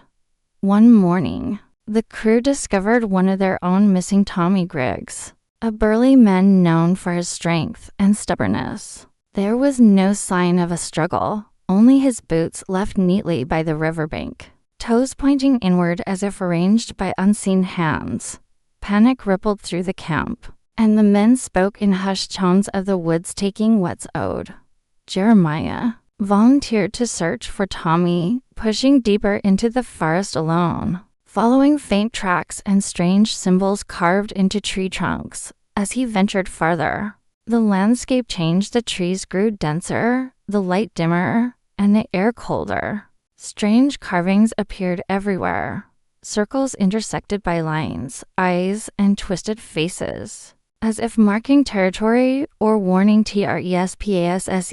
One morning, the crew discovered one of their own missing Tommy Griggs, a burly man known for his strength and stubbornness. There was no sign of a struggle, only his boots left neatly by the riverbank, toes pointing inward as if arranged by unseen hands. Panic rippled through the camp, and the men spoke in hushed tones of the woods taking what's owed. Jeremiah volunteered to search for Tommy, pushing deeper into the forest alone, following faint tracks and strange symbols carved into tree trunks. As he ventured farther, the landscape changed. The trees grew denser, the light dimmer, and the air colder. Strange carvings appeared everywhere, circles intersected by lines, eyes, and twisted faces, as if marking territory or warning TRESPASSERS.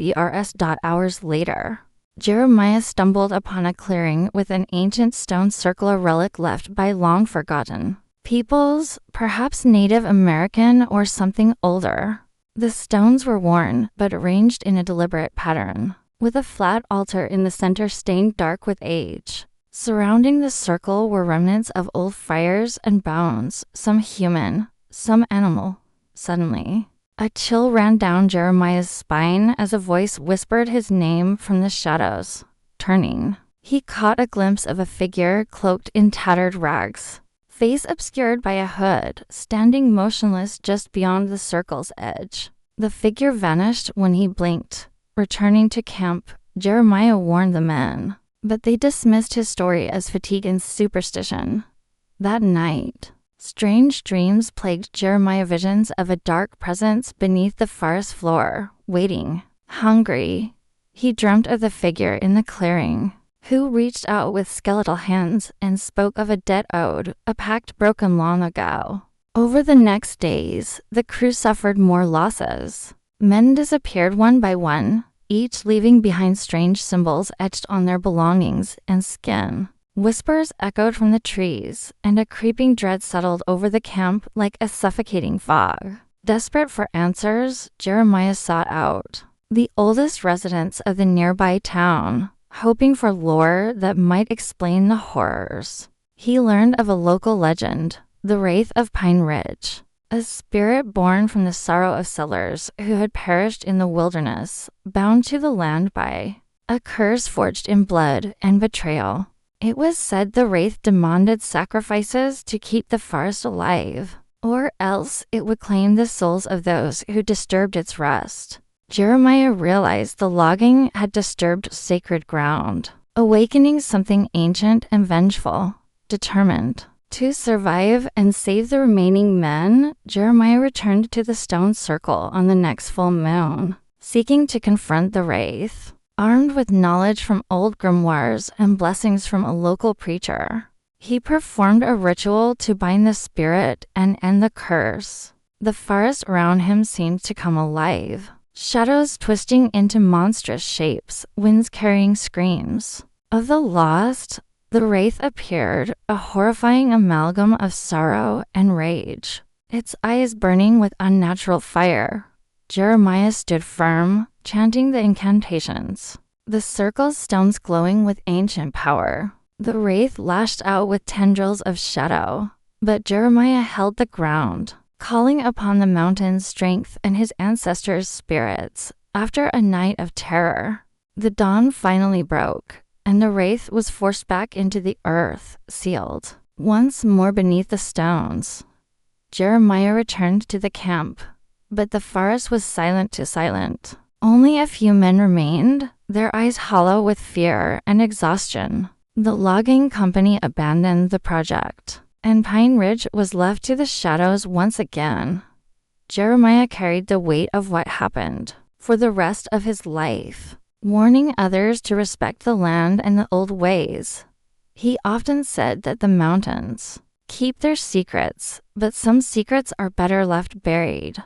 Hours later, Jeremiah stumbled upon a clearing with an ancient stone circular relic left by long forgotten peoples, perhaps Native American or something older. The stones were worn, but arranged in a deliberate pattern, with a flat altar in the center stained dark with age. Surrounding the circle were remnants of old fires and bones, some human, some animal. Suddenly, a chill ran down Jeremiah's spine as a voice whispered his name from the shadows. Turning, he caught a glimpse of a figure cloaked in tattered rags, face obscured by a hood, standing motionless just beyond the circle's edge. The figure vanished when he blinked. Returning to camp, Jeremiah warned the men, but they dismissed his story as fatigue and superstition. That night, strange dreams plagued Jeremiah, visions of a dark presence beneath the forest floor, waiting, hungry. He dreamt of the figure in the clearing, who reached out with skeletal hands and spoke of a debt owed, a pact broken long ago. Over the next days, the crew suffered more losses. Men disappeared one by one, each leaving behind strange symbols etched on their belongings and skin. Whispers echoed from the trees, and a creeping dread settled over the camp like a suffocating fog. Desperate for answers, Jeremiah sought out the oldest residents of the nearby town, hoping for lore that might explain the horrors. He learned of a local legend, the Wraith of Pine Ridge, a spirit born from the sorrow of settlers who had perished in the wilderness, bound to the land by a curse forged in blood and betrayal. It was said the wraith demanded sacrifices to keep the forest alive, or else it would claim the souls of those who disturbed its rest. Jeremiah realized the logging had disturbed sacred ground, awakening something ancient and vengeful. Determined to survive and save the remaining men, Jeremiah returned to the stone circle on the next full moon, seeking to confront the wraith. Armed with knowledge from old grimoires and blessings from a local preacher, he performed a ritual to bind the spirit and end the curse. The forest around him seemed to come alive, shadows twisting into monstrous shapes, winds carrying screams of the lost. The wraith appeared, a horrifying amalgam of sorrow and rage, its eyes burning with unnatural fire. Jeremiah stood firm, chanting the incantations, the circle's stones glowing with ancient power. The wraith lashed out with tendrils of shadow, but Jeremiah held the ground, calling upon the mountain's strength and his ancestors' spirits. After a night of terror, the dawn finally broke, and the wraith was forced back into the earth, sealed once more beneath the stones. Jeremiah returned to the camp, but the forest was silent to silent. Only a few men remained, their eyes hollow with fear and exhaustion. The logging company abandoned the project, and Pine Ridge was left to the shadows once again. Jeremiah carried the weight of what happened for the rest of his life, warning others to respect the land and the old ways. He often said that the mountains keep their secrets, but some secrets are better left buried.